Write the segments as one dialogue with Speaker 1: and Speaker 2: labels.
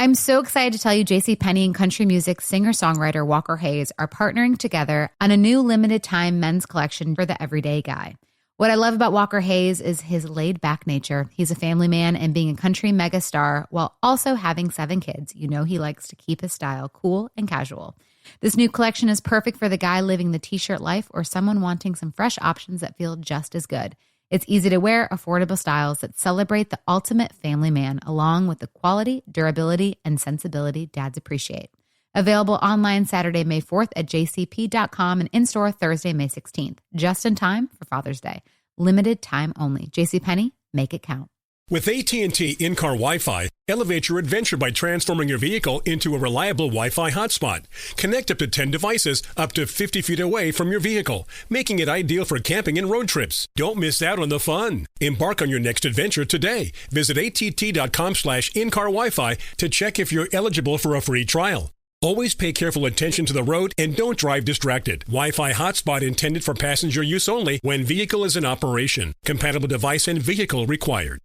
Speaker 1: I'm so excited to tell you JCPenney and country music singer-songwriter Walker Hayes are partnering together on a new limited-time men's collection for the everyday guy. What I love about Walker Hayes is his laid-back nature. He's a family man, and being a country megastar while also having 7 kids, you know he likes to keep his style cool and casual. This new collection is perfect for the guy living the t-shirt life or someone wanting some fresh options that feel just as good. It's easy to wear, affordable styles that celebrate the ultimate family man, along with the quality, durability, and sensibility dads appreciate. Available online Saturday, May 4th at jcp.com and in-store Thursday, May 16th. Just in time for Father's Day. Limited time only. JCPenney, make it count.
Speaker 2: With AT&T in-car Wi-Fi, elevate your adventure by transforming your vehicle into a reliable Wi-Fi hotspot. Connect up to 10 devices up to 50 feet away from your vehicle, making it ideal for camping and road trips. Don't miss out on the fun. Embark on your next adventure today. Visit att.com/in-car Wi-Fi to check if you're eligible for a free trial. Always pay careful attention to the road and don't drive distracted. Wi-Fi hotspot intended for passenger use only when vehicle is in operation. Compatible device and vehicle required.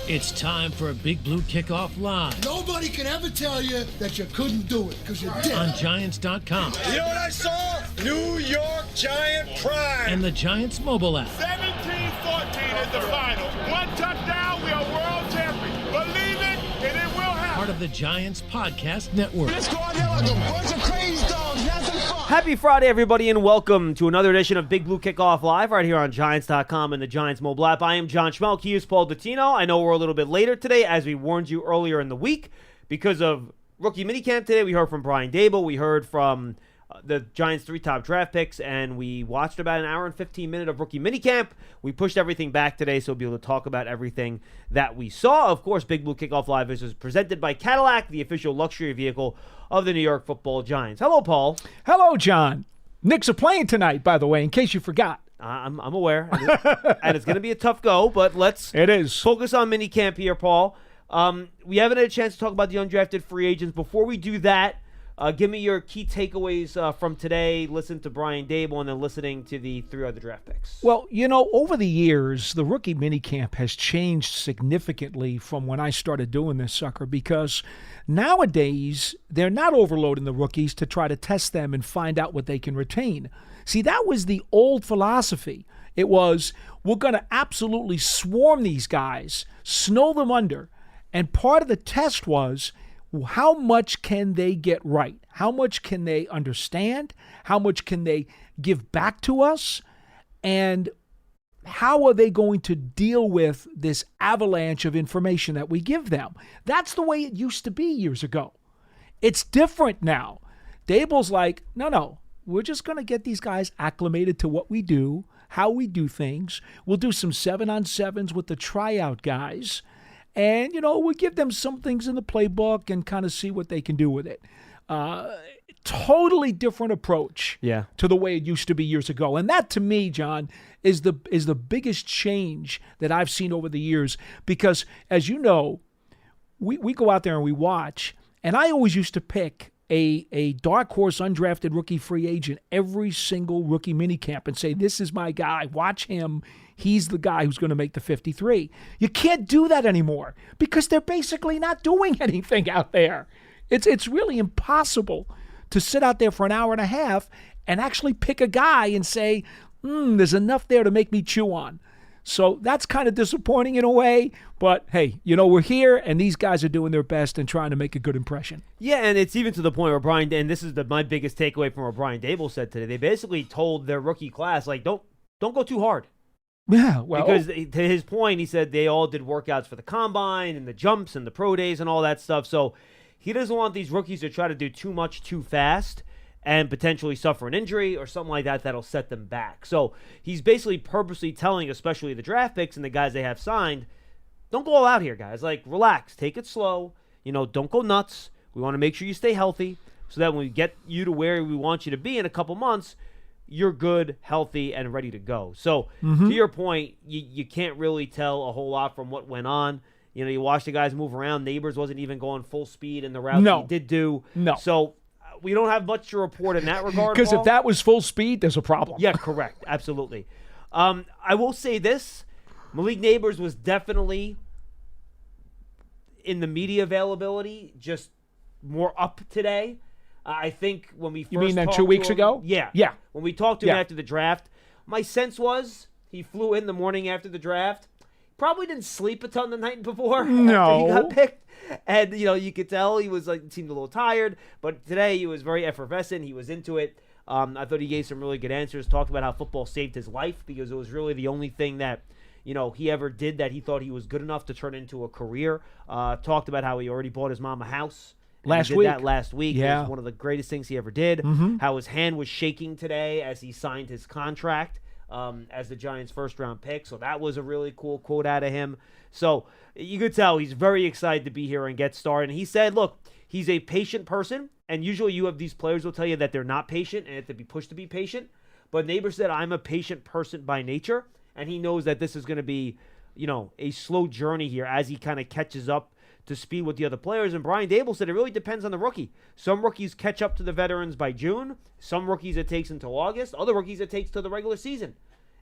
Speaker 3: It's time for a Big Blue Kickoff Live.
Speaker 4: Nobody can ever tell you that you couldn't do it, because you did.
Speaker 3: On Giants.com.
Speaker 5: You know what I saw? New York Giant pride.
Speaker 3: And the Giants mobile app.
Speaker 6: 17-14 is the final. One touchdown, we are world champions. Believe it, and it will happen.
Speaker 3: Part of the Giants Podcast Network.
Speaker 4: Let's go out there like a bunch of crazy dogs. Have some fun.
Speaker 7: Happy Friday, everybody, and welcome to another edition of Big Blue Kickoff Live right here on Giants.com and the Giants mobile app. I am John Schmeelk. He is Paul Dottino. I know we're a little bit later today, as we warned you earlier in the week, because of rookie minicamp today. We heard from Brian Dable. We heard from the Giants' 3 top draft picks, and we watched about an hour and 15 minutes of rookie minicamp. We pushed everything back today, so we'll be able to talk about everything that we saw. Of course, Big Blue Kickoff Live is presented by Cadillac, the official luxury vehicle of the New York Football Giants. Hello, Paul.
Speaker 8: Hello, John. Knicks are playing tonight, by the way, in case you forgot.
Speaker 7: I'm aware, and it's going to be a tough go, but let's focus on minicamp here, Paul. We haven't had a chance to talk about the undrafted free agents. Before we do that, give me your key takeaways from today. Listen to Brian Dable and then listening to the 3 other draft picks.
Speaker 8: Well, you know, over the years, the rookie minicamp has changed significantly from when I started doing this sucker, because nowadays they're not overloading the rookies to try to test them and find out what they can retain. See, that was the old philosophy. It was, we're going to absolutely swarm these guys, snow them under, and part of the test was, how much can they get right? How much can they understand? How much can they give back to us? And how are they going to deal with this avalanche of information that we give them? That's the way it used to be years ago. It's different now. Dable's like, no, we're just going to get these guys acclimated to what we do, how we do things. We'll do some 7-on-7s with the tryout guys. And, you know, we'll give them some things in the playbook and kind of see what they can do with it. Totally different approach to the way it used to be years ago. And that, to me, John, is the biggest change that I've seen over the years. Because, as you know, we go out there and we watch. And I always used to pick a dark horse undrafted rookie free agent every single rookie minicamp and say, this is my guy. Watch him. He's the guy who's going to make the 53. You can't do that anymore because they're basically not doing anything out there. It's really impossible to sit out there for an hour and a half and actually pick a guy and say, there's enough there to make me chew on. So that's kind of disappointing in a way. But, hey, you know, we're here, and these guys are doing their best and trying to make a good impression.
Speaker 7: Yeah, and it's even to the point where Brian, and this is my biggest takeaway from what Brian Dable said today, they basically told their rookie class, like, don't go too hard.
Speaker 8: Yeah, well,
Speaker 7: because to his point, he said they all did workouts for the combine and the jumps and the pro days and all that stuff. So he doesn't want these rookies to try to do too much too fast and potentially suffer an injury or something like that that'll set them back. So he's basically purposely telling, especially the draft picks and the guys they have signed, don't go all out here, guys. Like, relax, take it slow. You know, don't go nuts. We want to make sure you stay healthy so that when we get you to where we want you to be in a couple months, you're good, healthy, and ready to go. So, to your point, you can't really tell a whole lot from what went on. You know, you watch the guys move around. Neighbors wasn't even going full speed in the route he did do.
Speaker 8: No.
Speaker 7: So, we don't have much to report in that regard,
Speaker 8: because
Speaker 7: Paul.
Speaker 8: if that was full speed, there's a problem.
Speaker 7: Yeah, correct. Absolutely. I will say this. Malik Neighbors was definitely in the media availability, just more up today. I think when we first
Speaker 8: You mean than
Speaker 7: talked
Speaker 8: 2 weeks
Speaker 7: to him,
Speaker 8: ago?
Speaker 7: Yeah.
Speaker 8: Yeah.
Speaker 7: When we talked to him
Speaker 8: Yeah.
Speaker 7: after the draft, my sense was he flew in the morning after the draft. Probably didn't sleep a ton the night before after he got picked. And, you could tell he was seemed a little tired. But today he was very effervescent. He was into it. I thought he gave some really good answers. Talked about how football saved his life because it was really the only thing that he ever did that he thought he was good enough to turn into a career. Talked about how he already bought his mom a house.
Speaker 8: Last
Speaker 7: He did that last week.
Speaker 8: Yeah.
Speaker 7: It was one of the greatest things he ever did. How his hand was shaking today as he signed his contract as the Giants' first-round pick. So that was a really cool quote out of him. So you could tell he's very excited to be here and get started. And he said, look, he's a patient person. And usually you have these players who will tell you that they're not patient and have to be pushed to be patient. But Neighbors said, I'm a patient person by nature. And he knows that this is going to be, a slow journey here as he kind of catches up to speed with the other players. And Brian Dable said it really depends on the rookie. Some rookies catch up to the veterans by June. Some rookies it takes until August. Other rookies it takes to the regular season.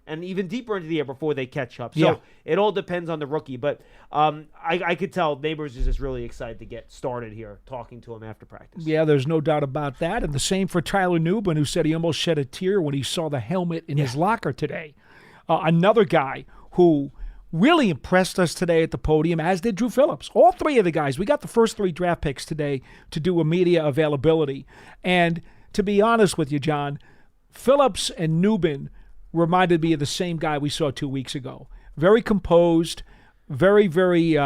Speaker 7: And even deeper into the year before they catch up. So it all depends on the rookie. But I could tell Neighbors is just really excited to get started here, talking to him after practice.
Speaker 8: Yeah, there's no doubt about that. And the same for Tyler Newbin, who said he almost shed a tear when he saw the helmet in his locker today. Another guy who really impressed us today at the podium, as did Drew Phillips. All three of the guys. We got the first 3 draft picks today to do a media availability. And to be honest with you, John, Phillips and Newbin reminded me of the same guy we saw 2 weeks ago. Very composed, very, very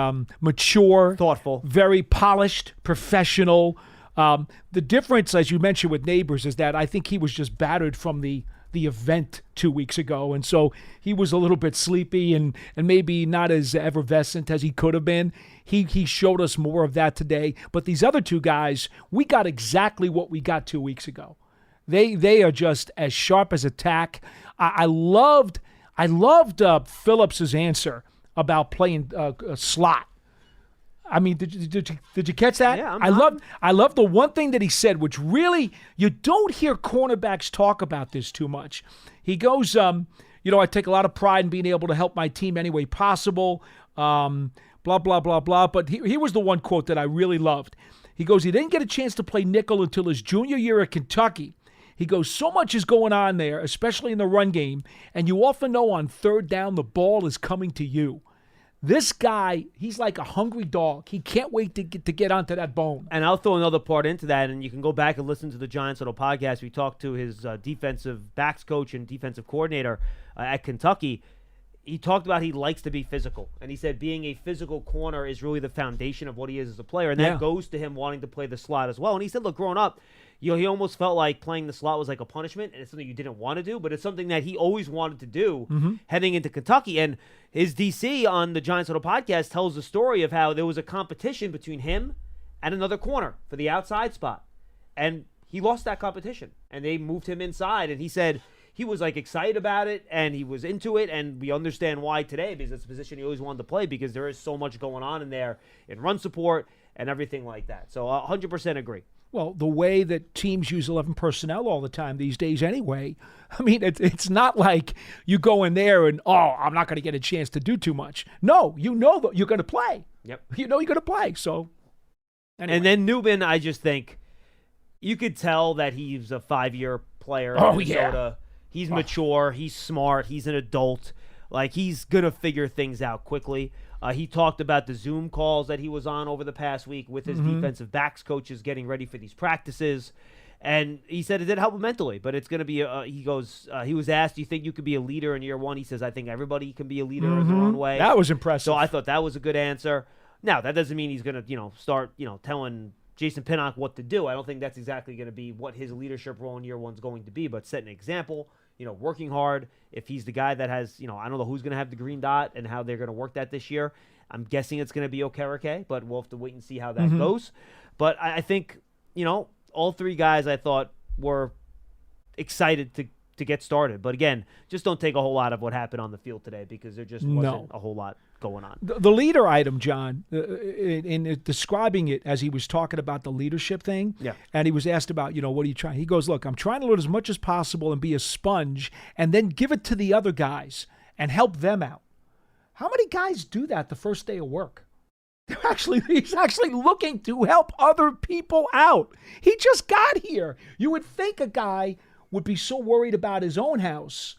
Speaker 8: mature.
Speaker 7: Thoughtful.
Speaker 8: Very polished, professional. The difference, as you mentioned with Neighbors, is that I think he was just battered from the event 2 weeks ago. And so he was a little bit sleepy and maybe not as effervescent as he could have been. He showed us more of that today. But these other 2 guys, we got exactly what we got 2 weeks ago. They are just as sharp as a tack. I loved Phillips's answer about playing a slot. I mean, did you catch that?
Speaker 7: Yeah,
Speaker 8: I love the one thing that he said, which really you don't hear cornerbacks talk about this too much. He goes, I take a lot of pride in being able to help my team any way possible. Blah blah blah blah. But here was the one quote that I really loved. He goes, he didn't get a chance to play nickel until his junior year at Kentucky. He goes, so much is going on there, especially in the run game, and you often know on third down the ball is coming to you. This guy, he's like a hungry dog. He can't wait to get onto that bone.
Speaker 7: And I'll throw another part into that, and you can go back and listen to the Giants Little podcast. We talked to his defensive backs coach and defensive coordinator at Kentucky. He talked about he likes to be physical, and he said being a physical corner is really the foundation of what he is as a player, and that goes to him wanting to play the slot as well. And he said, look, growing up, he almost felt like playing the slot was like a punishment, and it's something you didn't want to do, but it's something that he always wanted to do heading into Kentucky. And his DC on the Giants Little podcast tells the story of how there was a competition between him and another corner for the outside spot, and he lost that competition, and they moved him inside, and he said he was like excited about it, and he was into it, and we understand why today, because it's a position he always wanted to play, because there is so much going on in there in run support and everything like that. So 100% agree.
Speaker 8: Well, the way that teams use 11 personnel all the time these days anyway, I mean, it's not like you go in there and, I'm not going to get a chance to do too much. No, you know that you're going to play.
Speaker 7: Yep.
Speaker 8: You know you're going to play, so. Anyway.
Speaker 7: And then Newbin, I just think you could tell that he's a 5-year player in Minnesota. He's mature. He's smart. He's an adult. Like, he's going to figure things out quickly. He talked about the Zoom calls that he was on over the past week with his defensive backs coaches getting ready for these practices. And he said it did help him mentally, but it's going to be, he was asked, do you think you could be a leader in year one? He says, I think everybody can be a leader in their own way.
Speaker 8: That was impressive.
Speaker 7: So I thought that was a good answer. Now, that doesn't mean he's going to, start, telling Jason Pinnock what to do. I don't think that's exactly going to be what his leadership role in year one's going to be, but set an example, working hard. If he's the guy that has, I don't know who's going to have the green dot and how they're going to work that this year. I'm guessing it's going to be Okereke, but we'll have to wait and see how that goes. But I think, all 3 guys I thought were excited to get started. But again, just don't take a whole lot of what happened on the field today, because there just wasn't a whole lot going on.
Speaker 8: The leader item, John, in describing it as he was talking about the leadership thing, and he was asked about, what are you trying? He goes, look, I'm trying to learn as much as possible and be a sponge and then give it to the other guys and help them out. How many guys do that the first day of work? He's actually looking to help other people out. He just got here. You would think a guy would be so worried about his own house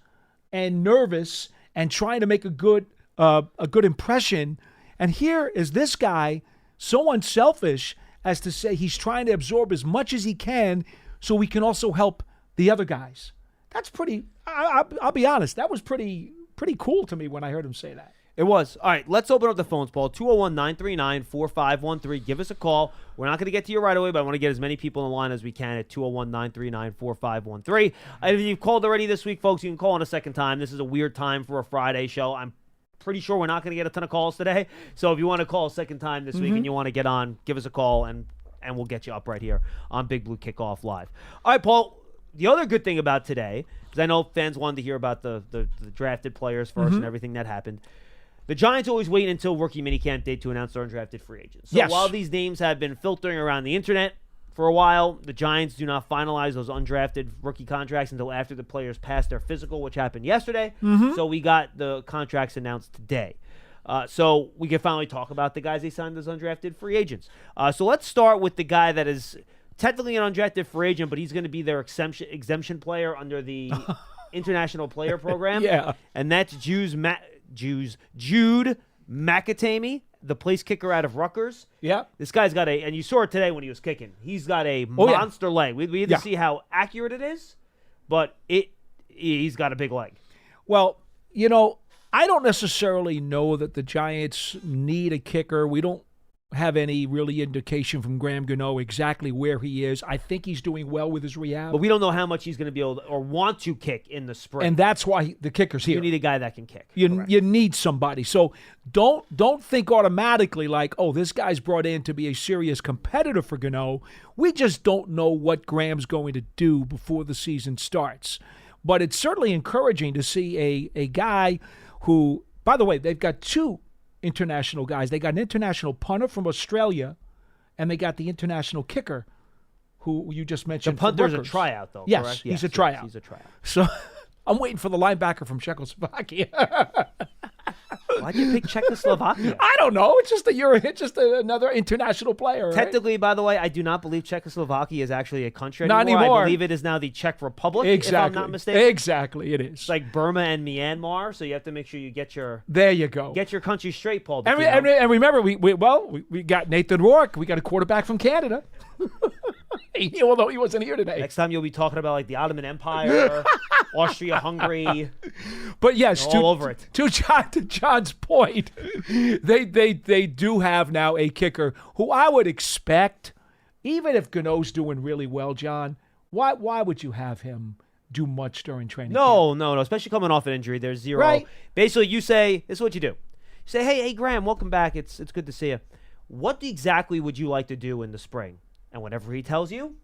Speaker 8: and nervous and trying to make a good impression. And here is this guy so unselfish as to say he's trying to absorb as much as he can so we can also help the other guys. That's pretty, I'll be honest, that was pretty cool to me when I heard him say that.
Speaker 7: It was. All right, let's open up the phones, Paul. 201-939-4513. Give us a call. We're not going to get to you right away, but I want to get as many people in line as we can at 201-939-4513. If you've called already this week, folks, you can call on a second time. This is a weird time for a Friday show. I'm pretty sure we're not going to get a ton of calls today. So if you want to call a second time this week and you want to get on, give us a call, and we'll get you up right here on Big Blue Kickoff Live. All right, Paul, the other good thing about today, because I know fans wanted to hear about the drafted players first and everything that happened. The Giants always wait until rookie minicamp day to announce their undrafted free agents. So while these names have been filtering around the internet for a while, the Giants do not finalize those undrafted rookie contracts until after the players pass their physical, which happened yesterday. So we got the contracts announced today. So we can finally talk about the guys they signed as undrafted free agents. So let's start with the guy that is technically an undrafted free agent, but he's going to be their exemption player under the International Player Program. And that's Jude McAtamey, the place kicker out of Rutgers. This guy's got and you saw it today when he was kicking. He's got a monster leg. We had to see how accurate it is, but he's got a big leg.
Speaker 8: Well, I don't necessarily know that the Giants need a kicker. We don't have any really indication from Graham Gano exactly where he is. I think he's doing well with his rehab.
Speaker 7: But we don't know how much he's going to be able to, or want to kick in the spring.
Speaker 8: And that's why the kicker's here.
Speaker 7: You need a guy that can kick.
Speaker 8: You need somebody. So don't think automatically like, oh, this guy's brought in to be a serious competitor for Gano. We just don't know what Graham's going to do before the season starts. But it's certainly encouraging to see a guy who, by the way, they've got two international guys. They got an international punter from Australia, and they got the international kicker, who you just mentioned.
Speaker 7: The punter's a tryout, though.
Speaker 8: Yes,
Speaker 7: correct?
Speaker 8: he's a tryout.
Speaker 7: He's a tryout.
Speaker 8: So I'm waiting for the linebacker from Czechoslovakia.
Speaker 7: Why'd you pick Czechoslovakia?
Speaker 8: I don't know. It's just another international player.
Speaker 7: Technically, by the way, I do not believe Czechoslovakia is actually a country
Speaker 8: Not anymore.
Speaker 7: I believe it is now the Czech Republic,
Speaker 8: Exactly.
Speaker 7: if I'm not mistaken.
Speaker 8: Exactly, it is.
Speaker 7: It's like Burma and Myanmar, so you have to make sure you get your
Speaker 8: There you go.
Speaker 7: Get your country straight, Paul.
Speaker 8: And remember, we got Nathan Rourke. We got a quarterback from Canada. Although he wasn't here today.
Speaker 7: Next time you'll be talking about like the Ottoman Empire, Austria-Hungary.
Speaker 8: But yes,
Speaker 7: all over it.
Speaker 8: To John's point, they do have now a kicker who I would expect, even if Gano's doing really well, John, why would you have him do much during training camp?
Speaker 7: No. Especially coming off an injury, there's zero.
Speaker 8: Right.
Speaker 7: Basically, you say, this is what you do. You say, hey, Graham, welcome back. It's good to see you. What exactly would you like to do in the spring? And whatever he tells you,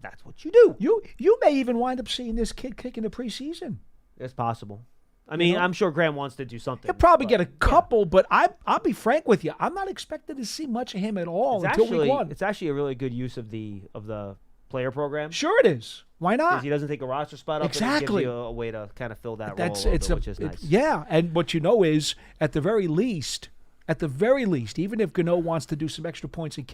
Speaker 7: that's what you do.
Speaker 8: You may even wind up seeing this kid kick in the preseason.
Speaker 7: It's possible. I mean, I'm sure Graham wants to do something.
Speaker 8: He'll probably get a couple, but I'll be frank with you. I'm not expecting to see much of him at all until week one.
Speaker 7: It's actually a really good use of the player program.
Speaker 8: Sure it is. Why not?
Speaker 7: Because he doesn't take a roster spot up.
Speaker 8: Exactly.
Speaker 7: And it gives you a way to kind of fill that
Speaker 8: That's
Speaker 7: role a little bit, which is nice.
Speaker 8: Yeah, and what you know is, at the very least, even if Gano wants to do some extra points and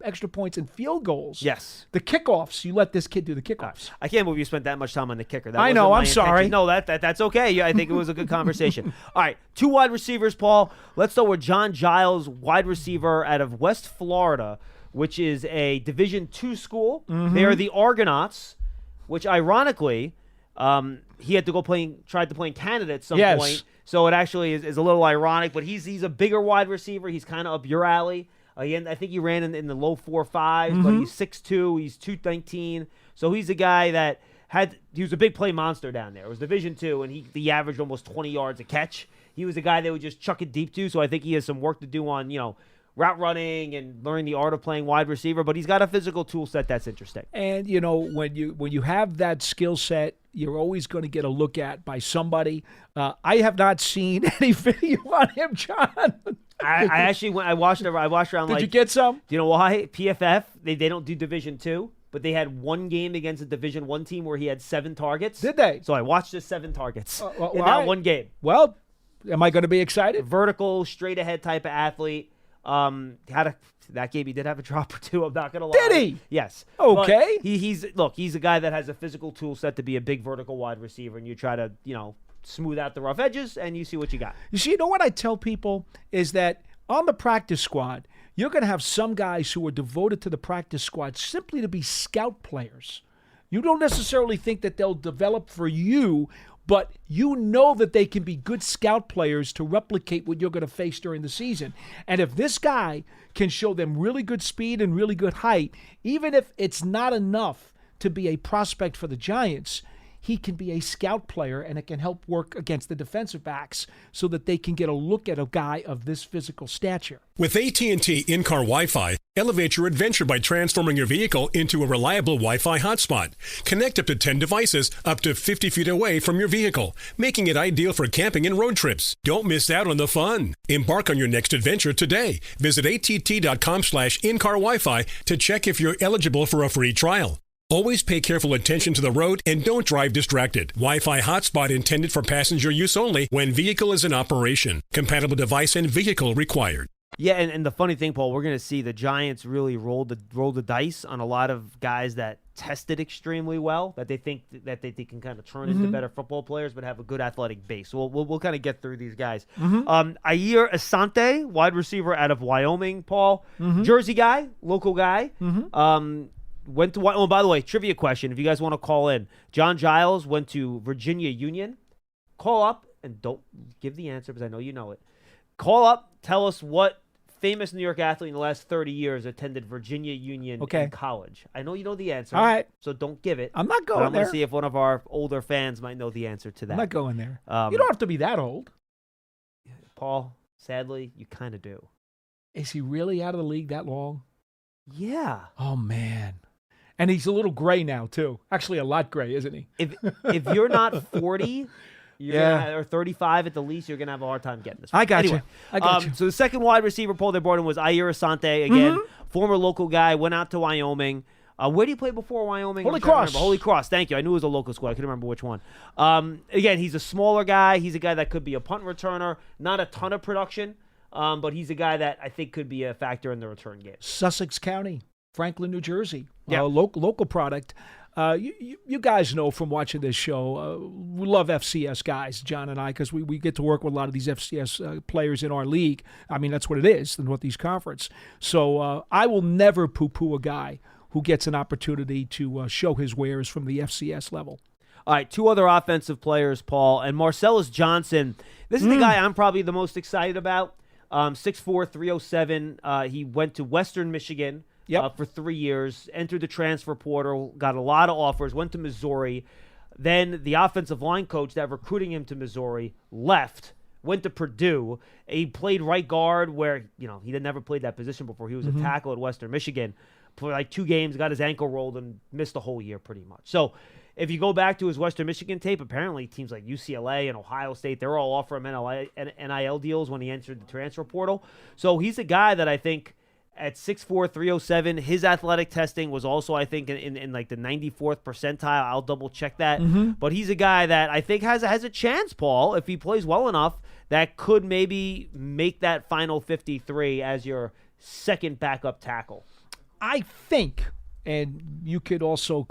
Speaker 8: extra points and field goals,
Speaker 7: yes,
Speaker 8: the kickoffs, you let this kid do the kickoffs.
Speaker 7: I can't believe you spent that much time on the kicker.
Speaker 8: I know. I'm sorry.
Speaker 7: No, that's okay. Yeah, I think it was a good conversation. All right, two wide receivers, Paul. Let's start with John Giles, wide receiver out of West Florida, which is a Division II school. They are the Argonauts, which ironically, he had to tried to play in Canada at some point. So it actually is a little ironic, but he's a bigger wide receiver. He's kind of up your alley. I think he ran in the low 4.5s, but he's 6'2", he's 219. So he's a guy that he was a big play monster down there. It was Division II, and he averaged almost 20 yards a catch. He was a guy they would just chuck it deep to, so I think he has some work to do on, route running and learning the art of playing wide receiver, but he's got a physical tool set that's interesting.
Speaker 8: And, when you have that skill set, you're always going to get a look at by somebody. I have not seen any video on him, John.
Speaker 7: I watched around.
Speaker 8: Did you get some?
Speaker 7: Do you know why? PFF, they don't do Division II, but they had one game against a Division I team where he had 7 targets.
Speaker 8: Did they?
Speaker 7: So I watched his 7 targets in that
Speaker 8: right.
Speaker 7: one game.
Speaker 8: Well, Am I going to be excited?
Speaker 7: Vertical, straight ahead type of athlete. That game he did have a drop or two. I'm not gonna lie.
Speaker 8: Did he?
Speaker 7: Yes.
Speaker 8: Okay.
Speaker 7: But he's a guy that has a physical tool set to be a big vertical wide receiver, and you try to smooth out the rough edges, and you see what you got.
Speaker 8: You know what I tell people is that on the practice squad, you're going to have some guys who are devoted to the practice squad simply to be scout players. You don't necessarily think that they'll develop for you, but you know that they can be good scout players to replicate what you're going to face during the season. And if this guy can show them really good speed and really good height, even if it's not enough to be a prospect for the Giants, he can be a scout player, and it can help work against the defensive backs so that they can get a look at a guy of this physical stature.
Speaker 2: With AT&T in-car Wi-Fi, elevate your adventure by transforming your vehicle into a reliable Wi-Fi hotspot. Connect up to 10 devices up to 50 feet away from your vehicle, making it ideal for camping and road trips. Don't miss out on the fun. Embark on your next adventure today. Visit att.com/in-car Wi-Fi to check if you're eligible for a free trial. Always pay careful attention to the road and don't drive distracted. Wi-Fi hotspot intended for passenger use only when vehicle is in operation. Compatible device and vehicle required.
Speaker 7: Yeah, and the funny thing, Paul, we're going to see the Giants really roll the dice on a lot of guys that tested extremely well, that they think can kind of turn into better football players, but have a good athletic base. So we'll kind of get through these guys. Ayer Asante, wide receiver out of Wyoming, Paul, Jersey guy, local guy. Went to by the way, trivia question. If you guys want to call in, John Giles went to Virginia Union. Call up and don't give the answer because I know you know it. Call up, tell us what famous New York athlete in the last 30 years attended Virginia Union in college. I know you know the answer.
Speaker 8: All right.
Speaker 7: So don't give it.
Speaker 8: I'm not going there.
Speaker 7: I'm going to see if one of our older fans might know the answer to that.
Speaker 8: I'm not going there. You don't have to be that old.
Speaker 7: Paul, sadly, you kind of do.
Speaker 8: Is he really out of the league that long?
Speaker 7: Yeah.
Speaker 8: Oh, man. And he's a little gray now, too. Actually, a lot gray, isn't he?
Speaker 7: If you're not 40 or 35 at the least, you're going to have a hard time getting this.
Speaker 8: I got
Speaker 7: you. So the second wide receiver poll they brought in was Ayer Asante. Again, former local guy, went out to Wyoming. Where did he play before Wyoming?
Speaker 8: Holy Cross.
Speaker 7: Holy Cross, thank you. I knew it was a local squad. I couldn't remember which one. Again, he's a smaller guy. He's a guy that could be a punt returner. Not a ton of production, but he's a guy that I think could be a factor in the return game.
Speaker 8: Sussex County. Franklin, New Jersey,
Speaker 7: yeah.
Speaker 8: Local product. You guys know from watching this show, we love FCS guys, John and I, because we get to work with a lot of these FCS players in our league. I mean, that's what it is, the Northeast Conference. So I will never poo-poo a guy who gets an opportunity to show his wares from the FCS level.
Speaker 7: All right, two other offensive players, Paul, and Marcellus Johnson. This is the guy I'm probably the most excited about. 6'4", 307. He went to Western Michigan. For 3 years, entered the transfer portal, got a lot of offers, went to Missouri. Then the offensive line coach that recruiting him to Missouri left, went to Purdue. He played right guard where, he had never played that position before. He was a tackle at Western Michigan. Played like 2 games, got his ankle rolled, and missed the whole year pretty much. So if you go back to his Western Michigan tape, apparently teams like UCLA and Ohio State, they're all offering NIL deals when he entered the transfer portal. So he's a guy that I think – at 6'4", 307, his athletic testing was also, I think, in like the 94th percentile. I'll double check that. But he's a guy that I think has a chance, Paul, if he plays well enough, that could maybe make that final 53 as your second backup tackle.
Speaker 8: I think, and you could also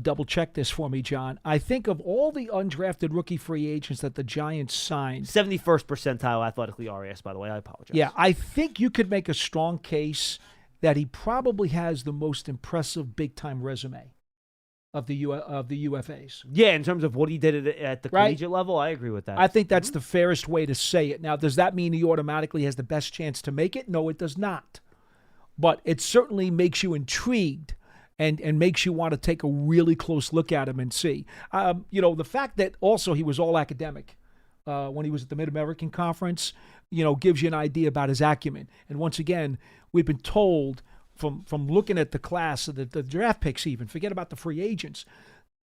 Speaker 8: double check this for me, John. I think of all the undrafted rookie free agents that the Giants signed,
Speaker 7: 71st percentile athletically RAS, by the way. I apologize.
Speaker 8: Yeah, I think you could make a strong case that he probably has the most impressive big-time resume of the UFAs.
Speaker 7: Yeah, in terms of what he did at the collegiate level, I agree with that.
Speaker 8: I think that's the fairest way to say it. Now, does that mean he automatically has the best chance to make it? No, it does not. But it certainly makes you intrigued and makes you want to take a really close look at him and see. The fact that also he was all academic when he was at the Mid-American Conference, gives you an idea about his acumen. And once again, we've been told from looking at the class, the draft picks even, forget about the free agents,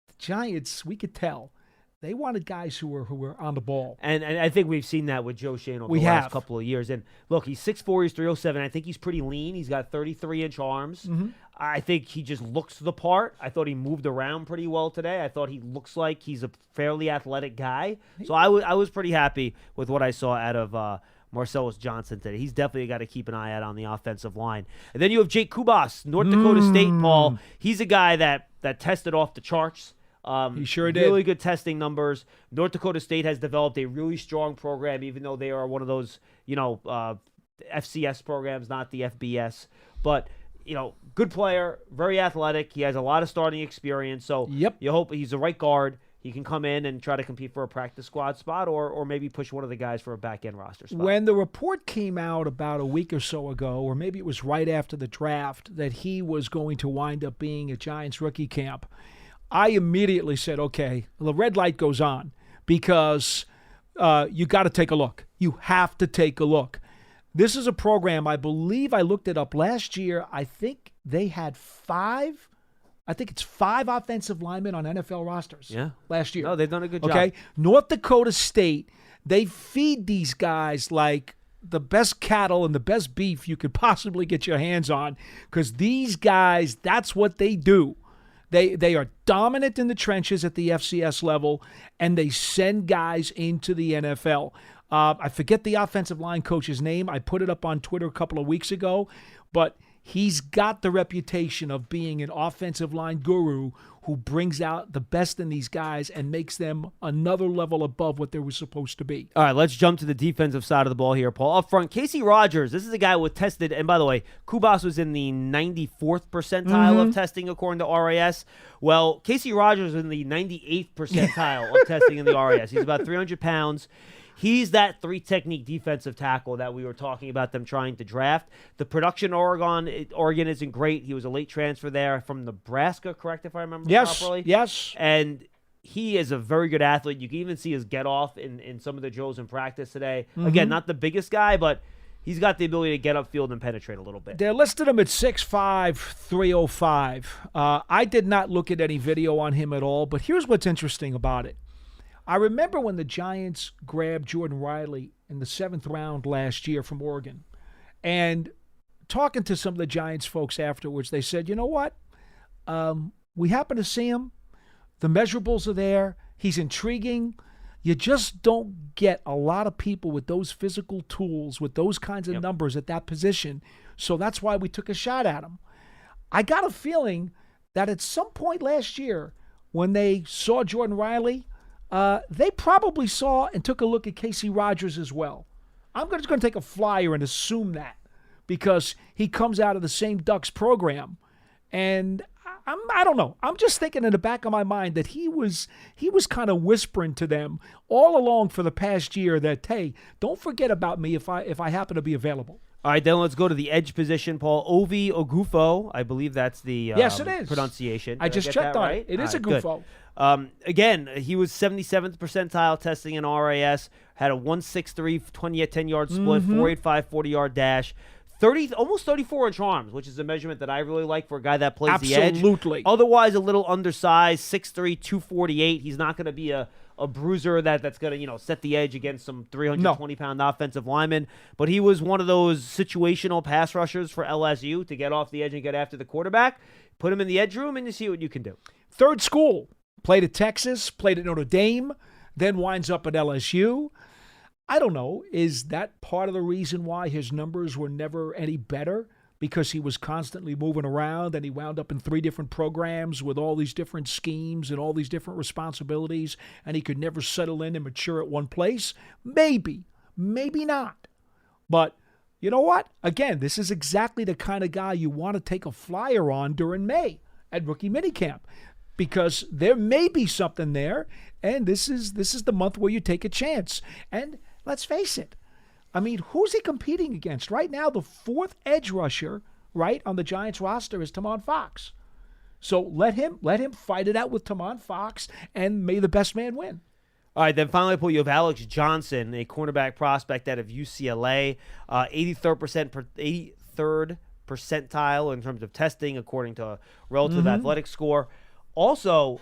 Speaker 8: the Giants, we could tell They wanted guys who were on the ball.
Speaker 7: And I think we've seen that with Joe Shane over the last couple of years. And look, he's 6'4", he's 307. I think he's pretty lean. He's got 33-inch arms.
Speaker 8: Mm-hmm.
Speaker 7: I think he just looks the part. I thought he moved around pretty well today. I thought he looks like he's a fairly athletic guy. So I was pretty happy with what I saw out of Marcellus Johnson today. He's definitely got to keep an eye out on the offensive line. And then you have Jake Kubas, North Dakota State, Paul. He's a guy that tested off the charts.
Speaker 8: He sure did.
Speaker 7: Really good testing numbers. North Dakota State has developed a really strong program, even though they are one of those, FCS programs, not the FBS. But, good player, very athletic. He has a lot of starting experience. So you hope he's the right guard. He can come in and try to compete for a practice squad spot or maybe push one of the guys for a back-end roster spot.
Speaker 8: When the report came out about a week or so ago, or maybe it was right after the draft, that he was going to wind up being at Giants rookie camp, I immediately said, okay, the red light goes on because you got to take a look. You have to take a look. This is a program, I believe I looked it up last year. I think they had 5 offensive linemen on NFL rosters last year.
Speaker 7: No, they've done a good job.
Speaker 8: Okay, North Dakota State, they feed these guys like the best cattle and the best beef you could possibly get your hands on because these guys, that's what they do. They are dominant in the trenches at the FCS level, and they send guys into the NFL. I forget the offensive line coach's name. I put it up on Twitter a couple of weeks ago, but he's got the reputation of being an offensive line guru who brings out the best in these guys and makes them another level above what they were supposed to be.
Speaker 7: All right, let's jump to the defensive side of the ball here, Paul. Up front, Casey Rogers. This is a guy who tested, and by the way, Kubas was in the 94th percentile of testing according to RAS. Well, Casey Rogers was in the 98th percentile of testing in the RAS. He's about 300 pounds. He's that 3-technique defensive tackle that we were talking about them trying to draft. The production Oregon isn't great. He was a late transfer there from Nebraska, correct, if I remember properly?
Speaker 8: Yes.
Speaker 7: And he is a very good athlete. You can even see his get-off in some of the drills in practice today. Again, not the biggest guy, but he's got the ability to get upfield and penetrate a little bit.
Speaker 8: They listed him at 6'5", 305. I did not look at any video on him at all, but here's what's interesting about it. I remember when the Giants grabbed Jordan Riley in the 7th round last year from Oregon. And talking to some of the Giants folks afterwards, they said, you know what? We happen to see him. The measurables are there. He's intriguing. You just don't get a lot of people with those physical tools, with those kinds of numbers at that position. So that's why we took a shot at him. I got a feeling that at some point last year, when they saw Jordan Riley, they probably saw and took a look at Casey Rogers as well. I'm just going to take a flyer and assume that because he comes out of the same Ducks program. And I don't know. I'm just thinking in the back of my mind that he was kind of whispering to them all along for the past year that, hey, don't forget about me if I happen to be available.
Speaker 7: All right, then let's go to the edge position, Paul. Ovi Ogufo, I believe that's the
Speaker 8: yes, it is.
Speaker 7: pronunciation.
Speaker 8: I just checked on it. It is Ogufo.
Speaker 7: Again, he was 77th percentile testing in RAS, had a 1.63 10-yard split, 4.85 40-yard dash, almost 34-inch arms, which is a measurement that I really like for a guy that plays the edge.
Speaker 8: Absolutely.
Speaker 7: Otherwise, a little undersized, 6'3", 248. He's not going to be a bruiser that's going to, set the edge against some 320-pound offensive lineman. But he was one of those situational pass rushers for LSU to get off the edge and get after the quarterback. Put him in the edge room, and you see what you can do.
Speaker 8: Third school. Played at Texas, played at Notre Dame, then winds up at LSU. I don't know. Is that part of the reason why his numbers were never any better? Because he was constantly moving around and he wound up in 3 different programs with all these different schemes and all these different responsibilities, and he could never settle in and mature at one place? Maybe. Maybe not. But you know what? Again, this is exactly the kind of guy you want to take a flyer on during May at rookie minicamp, because there may be something there, and this is the month where you take a chance. And let's face it, I mean, who's he competing against? Right now, the 4th edge rusher, right, on the Giants roster is Tamon Fox. So let him fight it out with Tamon Fox, and may the best man win.
Speaker 7: All right, then finally, Paul, you have Alex Johnson, a cornerback prospect out of UCLA, 83rd percentile in terms of testing, according to a relative athletic score. Also,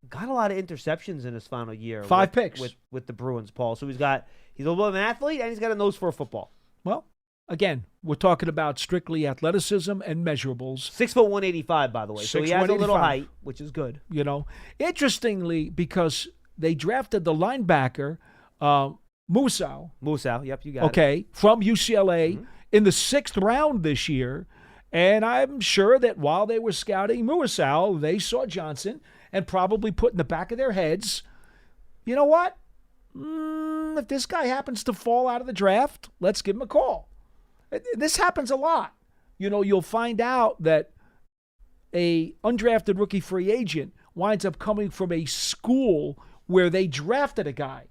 Speaker 7: got a lot of interceptions in his final year.
Speaker 8: 5 picks.
Speaker 7: With the Bruins, Paul. So he's a little bit of an athlete, and he's got a nose for a football.
Speaker 8: Well, again, we're talking about strictly athleticism and measurables.
Speaker 7: 6 foot 185, by the way. So he has a little
Speaker 8: 185.
Speaker 7: height, which is good.
Speaker 8: You know, interestingly, because they drafted the linebacker, Musau.
Speaker 7: Musau, yep, you got it.
Speaker 8: Okay, from UCLA in the 6th round this year. And I'm sure that while they were scouting Musau, they saw Johnson and probably put in the back of their heads, you know what? If this guy happens to fall out of the draft, let's give him a call. This happens a lot. You know, you'll find out that a undrafted rookie free agent winds up coming from a school where they drafted a guy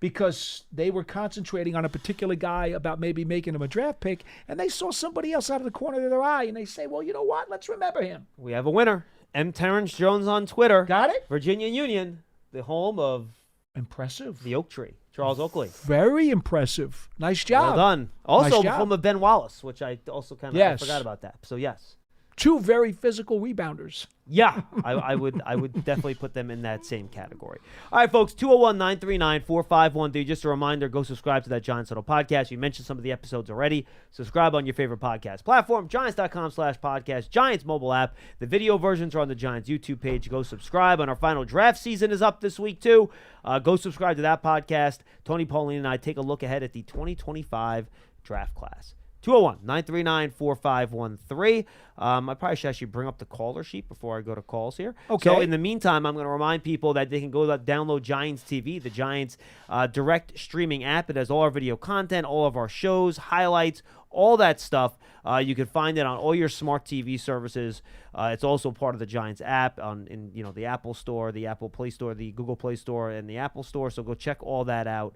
Speaker 8: because they were concentrating on a particular guy about maybe making him a draft pick, and they saw somebody else out of the corner of their eye, and they say, well, you know what? Let's remember him.
Speaker 7: We have a winner. M. Terrence Jones on Twitter.
Speaker 8: Got it?
Speaker 7: Virginia Union, the home of
Speaker 8: Impressive.
Speaker 7: the Oak Tree, Charles Oakley.
Speaker 8: Very impressive. Nice job.
Speaker 7: Well done. Also
Speaker 8: Nice job.
Speaker 7: home of Ben Wallace, which I also kind of
Speaker 8: Yes.
Speaker 7: forgot about that. So, yes.
Speaker 8: 2 very physical rebounders.
Speaker 7: Yeah, I would definitely put them in that same category. All right, folks, 201-939-4513. Just a reminder, go subscribe to that Giants Huddle podcast. We mentioned some of the episodes already. Subscribe on your favorite podcast platform, Giants.com/podcast, Giants mobile app. The video versions are on the Giants YouTube page. Go subscribe. And our final draft season is up this week, too. Go subscribe to that podcast. Tony, Pauline, and I take a look ahead at the 2025 draft class. 201-939-4513. I probably should actually bring up the caller sheet before I go to calls here.
Speaker 8: Okay.
Speaker 7: So in the meantime, I'm going to remind people that they can go download Giants TV, the Giants direct streaming app. It has all our video content, all of our shows, highlights, all that stuff. You can find it on all your smart TV services. It's also part of the Giants app in the Apple Store, the Apple Play Store, the Google Play Store, and the Apple Store. So go check all that out.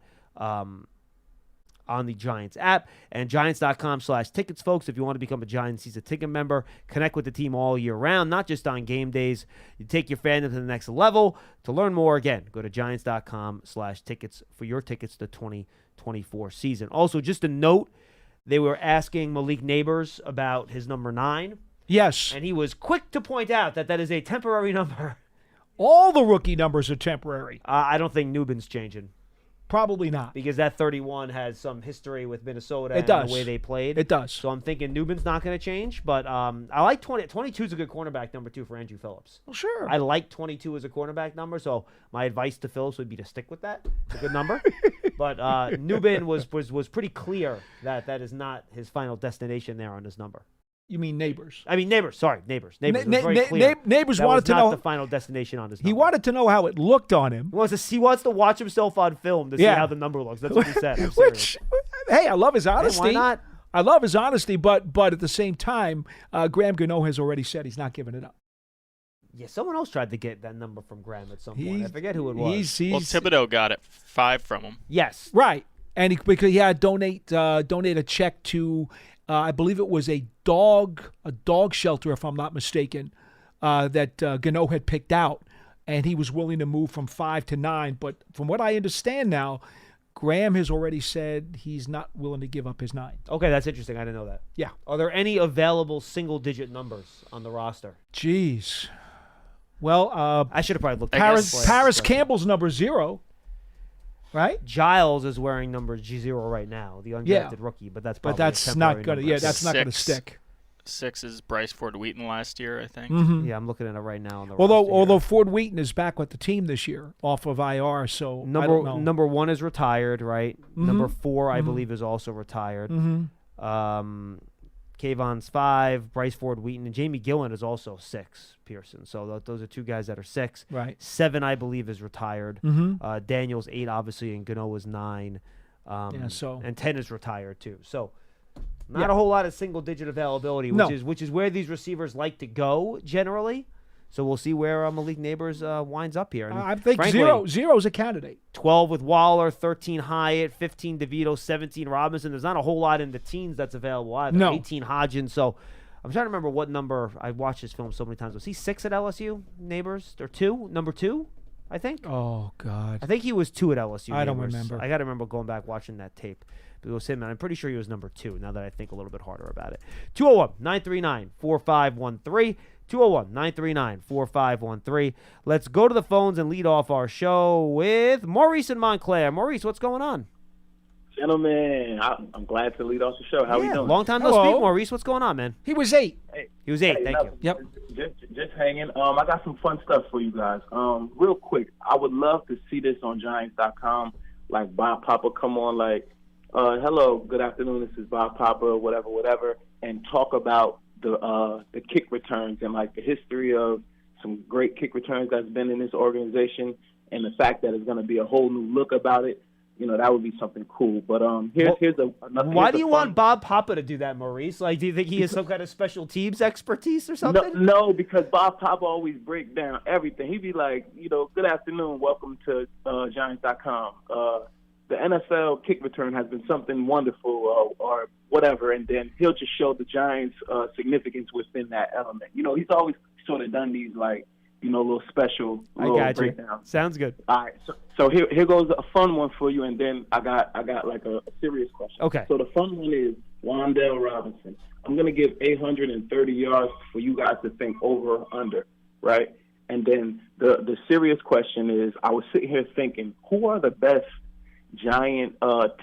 Speaker 7: On the Giants app and Giants.com/tickets, folks. If you want to become a Giants season ticket member, connect with the team all year round, not just on game days. You take your fandom to the next level. To learn more, again, go to Giants.com/tickets for your tickets to 2024 season. Also, just a note, they were asking Malik Neighbors about his number 9.
Speaker 8: Yes.
Speaker 7: And he was quick to point out that is a temporary number.
Speaker 8: All the rookie numbers are temporary.
Speaker 7: I don't think Newbin's changing.
Speaker 8: Probably not.
Speaker 7: Because that 31 has some history with Minnesota
Speaker 8: It does.
Speaker 7: and the way they played.
Speaker 8: It does.
Speaker 7: So I'm thinking Newman's not going to change, but I like 20. 22 is a good cornerback number 2 for Andrew Phillips.
Speaker 8: Well, sure.
Speaker 7: I like 22 as a cornerback number, so my advice to Phillips would be to stick with that. It's a good number. But Newman was pretty clear that is not his final destination there on his number.
Speaker 8: You mean Neighbors?
Speaker 7: I mean Neighbors. Sorry, Neighbors. Neighbors was very clear.
Speaker 8: Neighbors
Speaker 7: that
Speaker 8: wanted
Speaker 7: was
Speaker 8: to
Speaker 7: not
Speaker 8: know
Speaker 7: the final destination on his number.
Speaker 8: He wanted to know how it looked on him.
Speaker 7: He wants to watch himself on film to see how the number looks. That's what he said. I'm serious.
Speaker 8: Which, hey, I love his honesty.
Speaker 7: Hey, why not?
Speaker 8: I love his honesty, but at the same time, Graham Gano has already said he's not giving it up.
Speaker 7: Yeah, someone else tried to get that number from Graham at some point. I forget who it was.
Speaker 9: Well, Thibodeau got it 5 from him.
Speaker 7: Yes.
Speaker 8: Right. And because he had donate a check to I believe it was a dog shelter, if I'm not mistaken, that Gano had picked out, and he was willing to move from 5 to 9. But from what I understand now, Graham has already said he's not willing to give up his 9.
Speaker 7: Okay, that's interesting. I didn't know that.
Speaker 8: Yeah.
Speaker 7: Are there any available single-digit numbers on the roster?
Speaker 8: Jeez. Well,
Speaker 7: I should have probably looked.
Speaker 8: Paris Campbell's number 0. Right?
Speaker 7: Giles is wearing number G0 right now, the undrafted rookie, but that's probably
Speaker 8: not going to. Yeah, that's not going to stick.
Speaker 9: 6 is Bryce Ford Wheaton last year, I think.
Speaker 8: Mm-hmm.
Speaker 7: Yeah, I'm looking at it right now on the
Speaker 8: although Ford Wheaton is back with the team this year off of IR, so I don't know.
Speaker 7: Number 1 is retired, right?
Speaker 8: Mm-hmm.
Speaker 7: Number 4, I believe, is also retired.
Speaker 8: Mm-hmm.
Speaker 7: Kayvon's 5, Bryce Ford Wheaton, and Jamie Gillen is also 6, Pearson. So those are 2 guys that are 6.
Speaker 8: Right.
Speaker 7: 7, I believe, is retired.
Speaker 8: Mm-hmm.
Speaker 7: Daniel's 8, obviously, and Gano is 9. And 10 is retired, too. So not a whole lot of single-digit availability, which is where these receivers like to go generally. So we'll see where Malik Neighbors winds up here. And
Speaker 8: I think
Speaker 7: frankly,
Speaker 8: zero is a candidate.
Speaker 7: 12 with Waller, 13 Hyatt, 15 DeVito, 17 Robinson. There's not a whole lot in the teens that's available either.
Speaker 8: No.
Speaker 7: 18 Hodgins. So I'm trying to remember what number. I watched this film so many times. Was he 6 at LSU, Neighbors? Or 2? Number 2, I think?
Speaker 8: Oh, God.
Speaker 7: I think he was 2 at LSU.
Speaker 8: I don't
Speaker 7: Neighbors.
Speaker 8: remember.
Speaker 7: I got to remember going back watching that tape. But it was him, and I'm pretty sure he was number 2, now that I think a little bit harder about it. 201-939-4513. 201-939-4513. Let's go to the phones and lead off our show with Maurice in Montclair. Maurice, what's going on?
Speaker 10: Gentlemen, I'm glad to lead off the show. How are you doing?
Speaker 7: Long time no speak, Maurice. What's going on, man?
Speaker 8: He was 8.
Speaker 7: He was 8. Thank you.
Speaker 8: Yep.
Speaker 10: Just hanging. I got some fun stuff for you guys. Real quick, I would love to see this on Giants.com. Like Bob Papa come on, like, hello, good afternoon. This is Bob Papa, whatever, and talk about the kick returns and like the history of some great kick returns that's been in this organization, and the fact that it's going to be a whole new look about it. You know, that would be something cool. But here's another.
Speaker 7: Why do you want Bob Papa to do that, Maurice? Like, do you think he has some kind of special teams expertise or something?
Speaker 10: No, because Bob Papa always breaks down everything. He'd be like, good afternoon, welcome to Giants.com. The NFL kick return has been something wonderful or whatever, and then he'll just show the Giants' significance within that element. He's always sort of done these, like, little special breakdowns.
Speaker 7: Sounds good.
Speaker 10: All right, so here goes a fun one for you, and then I got like a serious question.
Speaker 7: Okay.
Speaker 10: So the fun one is Wan'Dale Robinson. I'm going to give 830 yards for you guys to think over or under, right? And then the serious question is, I was sitting here thinking, who are the best Giant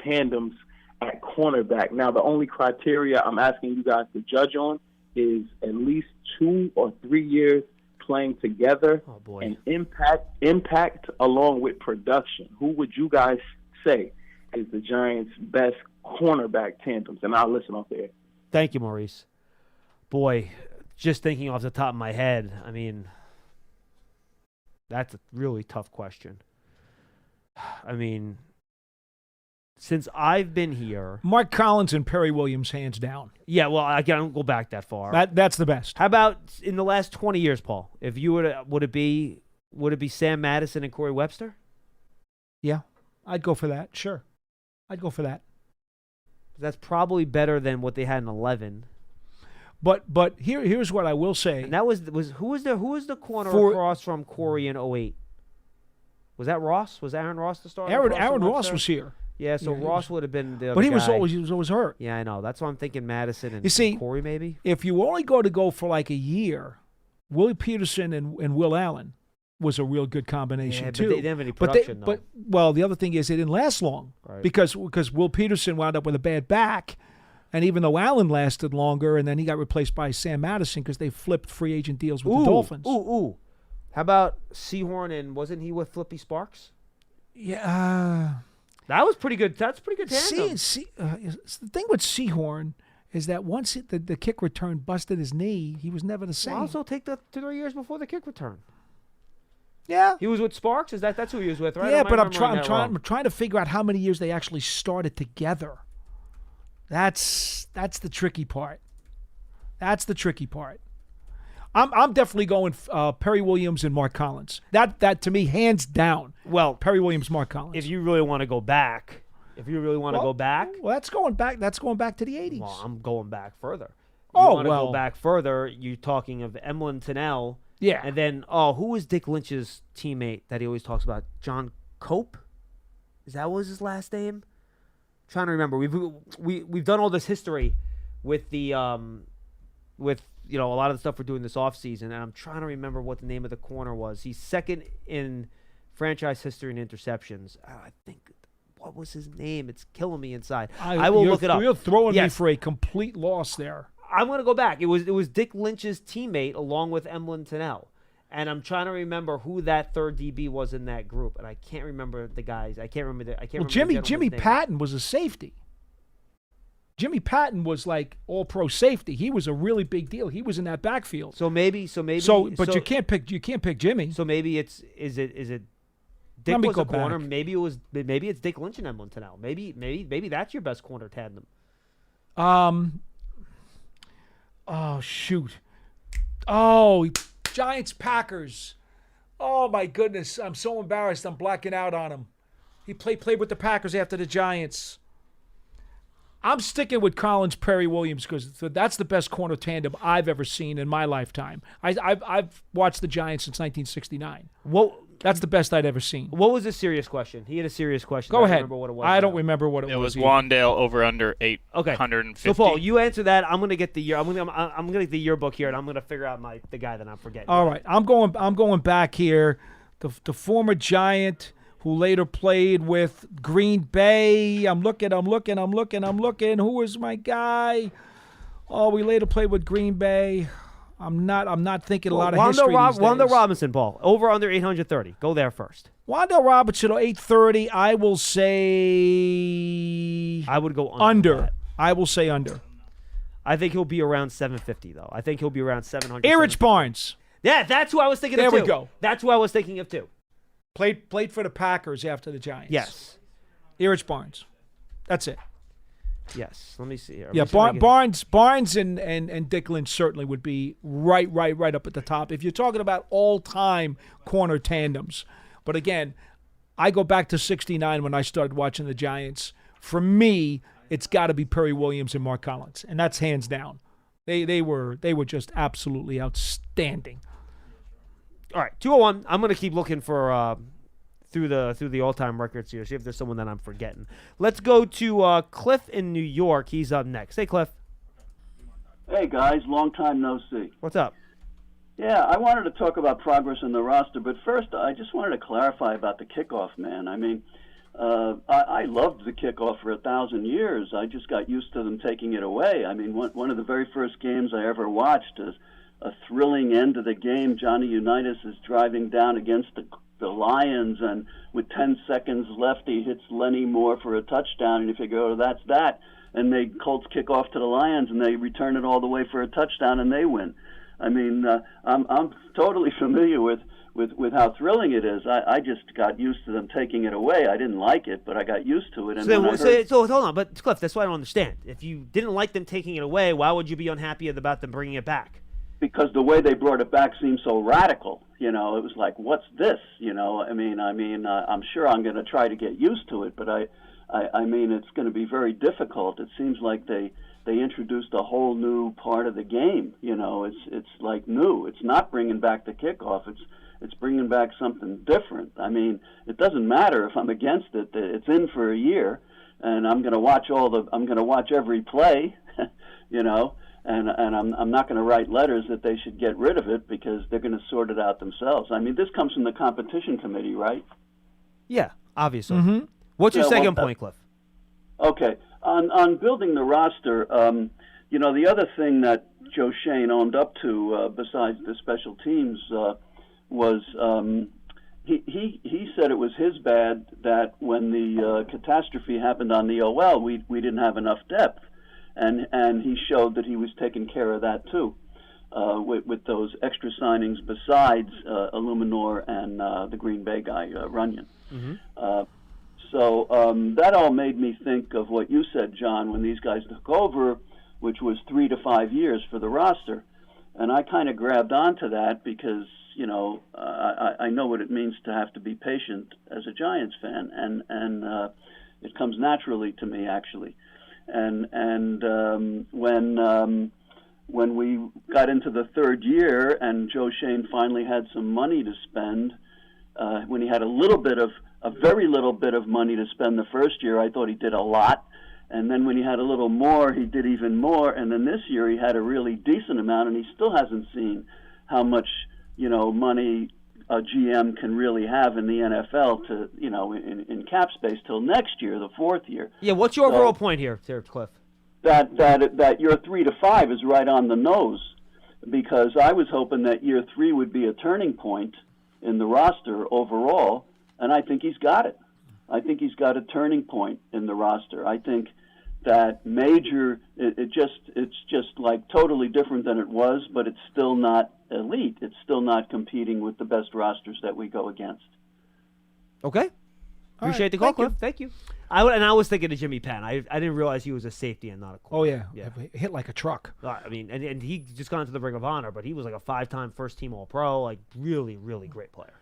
Speaker 10: tandems at cornerback? Now, the only criteria I'm asking you guys to judge on is at least 2 or 3 years playing together and impact along with production. Who would you guys say is the Giants' best cornerback tandems? And I'll listen off the air.
Speaker 7: Thank you, Maurice. Boy, just thinking off the top of my head, I mean, that's a really tough question. I mean, since I've been here,
Speaker 8: Mark Collins and Perry Williams, hands down.
Speaker 7: Yeah, well, I don't go back that far.
Speaker 8: That's the best.
Speaker 7: How about in the last 20 years, Paul? If you would it be Sam Madison and Corey Webster?
Speaker 8: Yeah, I'd go for that. Sure, I'd go for that.
Speaker 7: That's probably better than what they had in 11.
Speaker 8: But here's what I will say.
Speaker 7: And that who was the corner across from Corey in 08? Was that Ross? Was Aaron Ross the starter?
Speaker 8: Aaron Ross was here.
Speaker 7: Yeah, so Ross would have been the other
Speaker 8: But he
Speaker 7: guy.
Speaker 8: was always hurt.
Speaker 7: Yeah, I know. That's why I'm thinking Madison and Corey maybe.
Speaker 8: If you only go for like a year, Willie Peterson and Will Allen was a real good combination too.
Speaker 7: But they didn't have any production,
Speaker 8: But the other thing is they didn't last long, right? Because Will Peterson wound up with a bad back, and even though Allen lasted longer, and then he got replaced by Sam Madison because they flipped free agent deals with the Dolphins.
Speaker 7: How about Sehorn, and wasn't he with Flippy Sparks?
Speaker 8: Yeah.
Speaker 7: That was pretty good. That's pretty good tandem.
Speaker 8: The thing with Sehorn is that once the kick return busted his knee, he was never the same.
Speaker 7: Well, also take the 3 years before the kick return.
Speaker 8: Yeah,
Speaker 7: he was with Sparks. That's who he was with, right?
Speaker 8: Yeah, but I'm trying to figure out how many years they actually started together. That's the tricky part. That's the tricky part. I'm definitely going Perry Williams and Mark Collins. That to me, hands down.
Speaker 7: Well,
Speaker 8: Perry Williams, Mark Collins.
Speaker 7: If you really want to go back, well,
Speaker 8: that's going back. That's going back to the 80s.
Speaker 7: Well, I'm going back further.
Speaker 8: Go
Speaker 7: back further. You're talking of Emlyn Tunnell.
Speaker 8: Yeah.
Speaker 7: And then, who was Dick Lynch's teammate that he always talks about? John Cope? Is that what was his last name? I'm trying to remember. We've done all this history with the a lot of the stuff we're doing this offseason, and I'm trying to remember what the name of the corner was. He's second in franchise history in interceptions. I think, what was his name? It's killing me inside. I will look it up.
Speaker 8: You're throwing me for a complete loss there.
Speaker 7: I'm going to go back. It was Dick Lynch's teammate along with Emlyn Tunnell, and I'm trying to remember who that third DB was in that group, and I can't remember the guys. I can't remember.
Speaker 8: Jimmy Patton was a safety. Jimmy Patton was like all-pro safety. He was a really big deal. He was in that backfield.
Speaker 7: But
Speaker 8: you can't pick Jimmy.
Speaker 7: So maybe is it Dick was a corner. Back. Maybe it's Dick Lynch and Emlyn Tunnell. Maybe that's your best corner tandem.
Speaker 8: Oh shoot. Oh, Giants Packers. Oh my goodness, I'm so embarrassed. I'm blacking out on him. He played with the Packers after the Giants. I'm sticking with Collins, Perry Williams, because that's the best corner tandem I've ever seen in my lifetime. I've watched the Giants since 1969.
Speaker 7: Well,
Speaker 8: That's the best I'd ever seen.
Speaker 7: What was the serious question? He had a serious question.
Speaker 8: Go
Speaker 7: I don't
Speaker 8: ahead.
Speaker 7: remember what it was
Speaker 8: I don't
Speaker 7: now.
Speaker 8: remember what it was.
Speaker 9: It was
Speaker 8: either.
Speaker 9: Wandale over under 850.
Speaker 7: So Paul, you answer that. I'm gonna get the year. I'm gonna get the yearbook here, and I'm gonna figure out the guy that I'm forgetting.
Speaker 8: All right, I'm going back here. The former Giant who later played with Green Bay. I'm looking. Who was my guy? Oh, we later played with Green Bay. I'm not thinking a lot of history these days.
Speaker 7: Wanda Robinson, Paul. Over under 830. Go there first.
Speaker 8: Wanda Robinson, 830. I will say.
Speaker 7: I would go
Speaker 8: under. I will say under.
Speaker 7: I think he'll be around 750 though. I think he'll be around 700.
Speaker 8: Erich Barnes.
Speaker 7: Yeah, that's who I was thinking of too.
Speaker 8: There we go.
Speaker 7: That's who I was thinking of too.
Speaker 8: Played for the Packers after the Giants.
Speaker 7: Yes.
Speaker 8: Erich Barnes. That's it.
Speaker 7: Yes. Let me see here.
Speaker 8: Yeah, Barnes and Dick Lynch certainly would be right up at the top if you're talking about all-time corner tandems. But again, I go back to 69 when I started watching the Giants. For me, it's got to be Perry Williams and Mark Collins, and that's hands down. They were just absolutely outstanding.
Speaker 7: All right, 201. I'm going to keep looking for through the all-time records here, see if there's someone that I'm forgetting. Let's go to Cliff in New York. He's up next. Hey, Cliff.
Speaker 11: Hey, guys. Long time no see.
Speaker 7: What's up?
Speaker 11: Yeah, I wanted to talk about progress in the roster, but first I just wanted to clarify about the kickoff, man. I mean, I loved the kickoff for 1,000 years. I just got used to them taking it away. I mean, one of the very first games I ever watched is a thrilling end of the game. Johnny Unitas is driving down against the Lions, and with 10 seconds left, he hits Lenny Moore for a touchdown, and you figure, oh, that's that. And the Colts kick off to the Lions, and they return it all the way for a touchdown, and they win. I mean, I'm totally familiar with how thrilling it is. I just got used to them taking it away. I didn't like it, but I got used to it. And
Speaker 7: so hold on, but Cliff, that's what I don't understand. If you didn't like them taking it away, why would you be unhappy about them bringing it back?
Speaker 11: Because the way they brought it back seemed so radical. You know, it was like, what's this? You know, I mean, I'm sure I'm going to try to get used to it, but I mean, it's going to be very difficult. It seems like they introduced a whole new part of the game. You know, it's like new. It's not bringing back the kickoff. It's bringing back something different. I mean, it doesn't matter if I'm against it. It's in for a year, and I'm going to watch every play. You know. And I'm not going to write letters that they should get rid of it because they're going to sort it out themselves. I mean, this comes from the competition committee, right?
Speaker 7: Yeah, obviously.
Speaker 8: Mm-hmm.
Speaker 7: What's your second point, Cliff?
Speaker 11: Okay. On building the roster, you know, the other thing that Joe Shane owned up to, besides the special teams, was he said it was his bad that when the catastrophe happened on the OL, we didn't have enough depth. And he showed that he was taking care of that too, with those extra signings besides Illuminor and the Green Bay guy, Runyon.
Speaker 7: Mm-hmm.
Speaker 11: So that all made me think of what you said, John, when these guys took over, which was 3 to 5 years for the roster. And I kind of grabbed onto that because, you know, I know what it means to have to be patient as a Giants fan, and it comes naturally to me, actually. And when we got into the third year and Joe Shane finally had some money to spend, when he had a very little bit of money to spend the first year, I thought he did a lot. And then when he had a little more, he did even more. And then this year he had a really decent amount, and he still hasn't seen how much, you know, money a GM can really have in the NFL to, you know, in cap space till next year, the fourth year.
Speaker 7: Yeah, what's your overall point here, Cliff?
Speaker 11: That year 3 to 5 is right on the nose, because I was hoping that year 3 would be a turning point in the roster overall, and I think he's got it. I think he's got a turning point in the roster. I think that it's just like totally different than it was, but it's still not elite. It's still not competing with the best rosters that we go against.
Speaker 7: Okay. Appreciate the call, Cliff. Thank you. I was thinking of Jimmy Penn. I didn't realize he was a safety and not a quarterback.
Speaker 8: Oh, yeah. Hit like a truck.
Speaker 7: I mean, and he just got into the Ring of Honor, but he was like a 5-time first-team All-Pro, like really, really great player.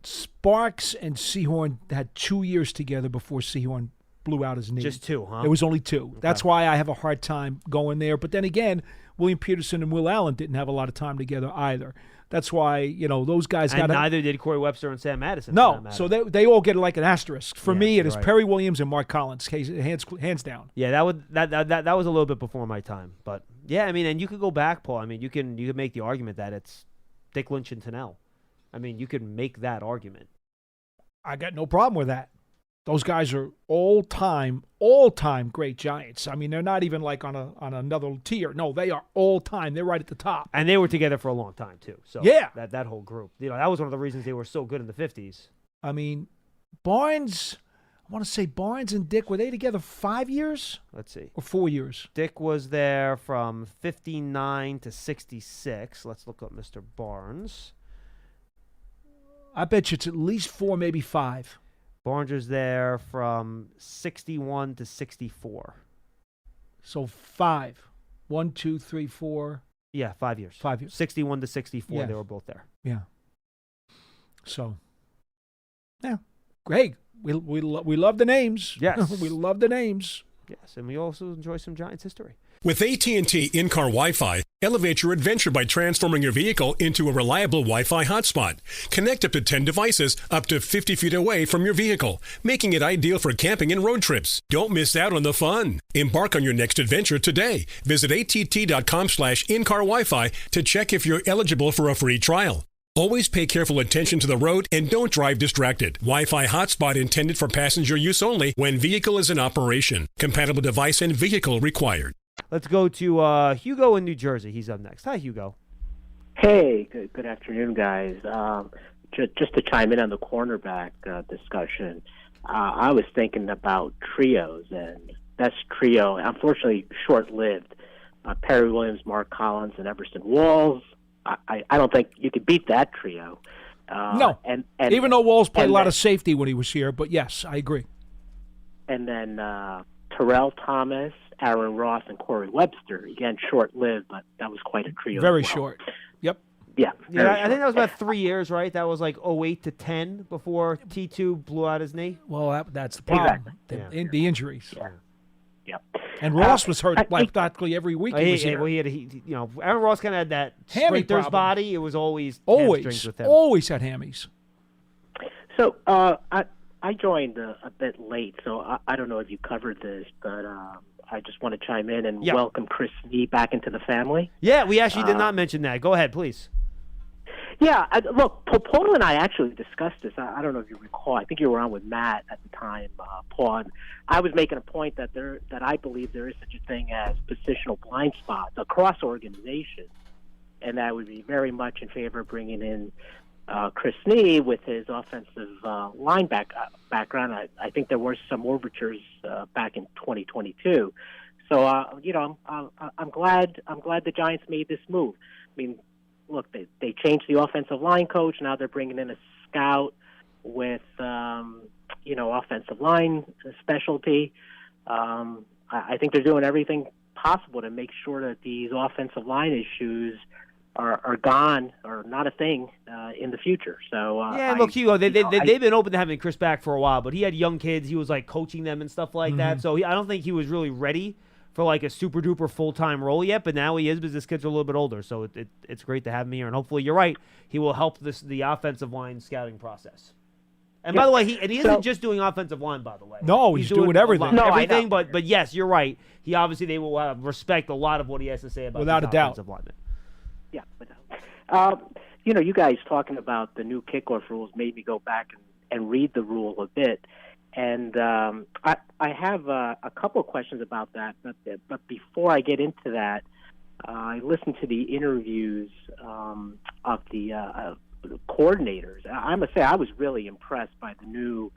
Speaker 8: Sparks and Sehorn had 2 years together before Sehorn blew out his knee.
Speaker 7: Just 2, huh?
Speaker 8: It was only 2.
Speaker 7: Okay.
Speaker 8: That's why I have a hard time going there. But then again, William Peterson and Will Allen didn't have a lot of time together either. That's why, those guys got.
Speaker 7: And neither did Corey Webster and Sam Madison.
Speaker 8: No, so they all get like an asterisk. For me, it is
Speaker 7: right.
Speaker 8: Perry Williams and Mark Collins, hands down.
Speaker 7: Yeah, that was a little bit before my time, but yeah, I mean, and you could go back, Paul. I mean, you could make the argument that it's Dick Lynch and Tunnell. I mean, you could make that argument.
Speaker 8: I got no problem with that. Those guys are all-time great Giants. I mean, they're not even like on another tier. No, they are all-time. They're right at the top.
Speaker 7: And they were together for a long time, too. So
Speaker 8: yeah.
Speaker 7: That whole group. That was one of the reasons they were so good in the 50s.
Speaker 8: I mean, Barnes, I want to say Barnes and Dick, were they together 5 years?
Speaker 7: Let's see.
Speaker 8: Or 4 years?
Speaker 7: Dick was there from 59 to 66. Let's look up Mr. Barnes.
Speaker 8: I bet you it's at least 4, maybe 5.
Speaker 7: Barnes was there from 61 to 64.
Speaker 8: So 5. 1, 2, 3, 4.
Speaker 7: Yeah, 5 years.
Speaker 8: 5 years.
Speaker 7: 61 to 64,
Speaker 8: yeah.
Speaker 7: They were both there.
Speaker 8: Yeah. So, yeah. Great. We love the names.
Speaker 7: Yes.
Speaker 8: We love the names.
Speaker 7: Yes, and we also enjoy some Giants history.
Speaker 2: With AT&T in-car Wi-Fi, elevate your adventure by transforming your vehicle into a reliable Wi-Fi hotspot. Connect up to 10 devices up to 50 feet away from your vehicle, making it ideal for camping and road trips. Don't miss out on the fun. Embark on your next adventure today. Visit att.com/in-car Wi-Fi to check if you're eligible for a free trial. Always pay careful attention to the road and don't drive distracted. Wi-Fi hotspot intended for passenger use only when vehicle is in operation. Compatible device and vehicle required.
Speaker 7: Let's go to Hugo in New Jersey. He's up next. Hi, Hugo.
Speaker 12: Hey, good afternoon, guys. Just to chime in on the cornerback discussion, I was thinking about trios, and best trio, unfortunately short-lived, Perry Williams, Mark Collins, and Everson Walls. I don't think you could beat that trio.
Speaker 8: No, and even though Walls played a lot of safety when he was here, but yes, I agree.
Speaker 12: And then Terrell Thomas, Aaron Ross, and Corey Webster. Again, short-lived, but that was quite a trio.
Speaker 8: Very short. Yep.
Speaker 12: Yeah.
Speaker 7: I think that was about 3 years, right? That was like 08 to 10 before T2 blew out his knee.
Speaker 8: Well, that's the problem.
Speaker 12: Exactly.
Speaker 8: The injuries.
Speaker 12: Yeah. Yep.
Speaker 8: And Ross was hurt practically every week he was here.
Speaker 7: Aaron Ross kind of had that sprinter's body. It was always hamstrings with him.
Speaker 8: Always had hammies.
Speaker 12: So I joined a bit late, so I don't know if you covered this, but I just want to chime in and welcome Chris Snee back into the family.
Speaker 7: Yeah, we actually did not mention that. Go ahead, please.
Speaker 12: Yeah, look, Paul and I actually discussed this. I don't know if you recall. I think you were on with Matt at the time, Paul. And I was making a point that I believe there is such a thing as positional blind spots across organizations, and that would be very much in favor of bringing in Chris Snee with his offensive line background. I think there were some overtures back in 2022. So I'm glad the Giants made this move. I mean, look, they changed the offensive line coach. Now they're bringing in a scout with offensive line specialty. I think they're doing everything possible to make sure that these offensive line issues are gone or not a thing in the future. So
Speaker 7: look, Hugo, they've been open to having Chris back for a while, but he had young kids. He was like coaching them and stuff like that. So I don't think he was really ready for like a super duper full time role yet. But now he is, because his kids are a little bit older. So it's great to have him here, and hopefully you're right. He will help the offensive line scouting process. And by the way, he isn't just doing offensive line. By the way,
Speaker 8: no, he's doing everything.
Speaker 7: Everything. But yes, you're right. They will respect a lot of what he has to say about
Speaker 8: without a doubt.
Speaker 7: Offensive linemen.
Speaker 12: Yeah, you guys talking about the new kickoff rules made me go back and read the rule a bit, and I have a couple of questions about that. But before I get into that, I listened to the interviews of the coordinators. I must say I was really impressed by the new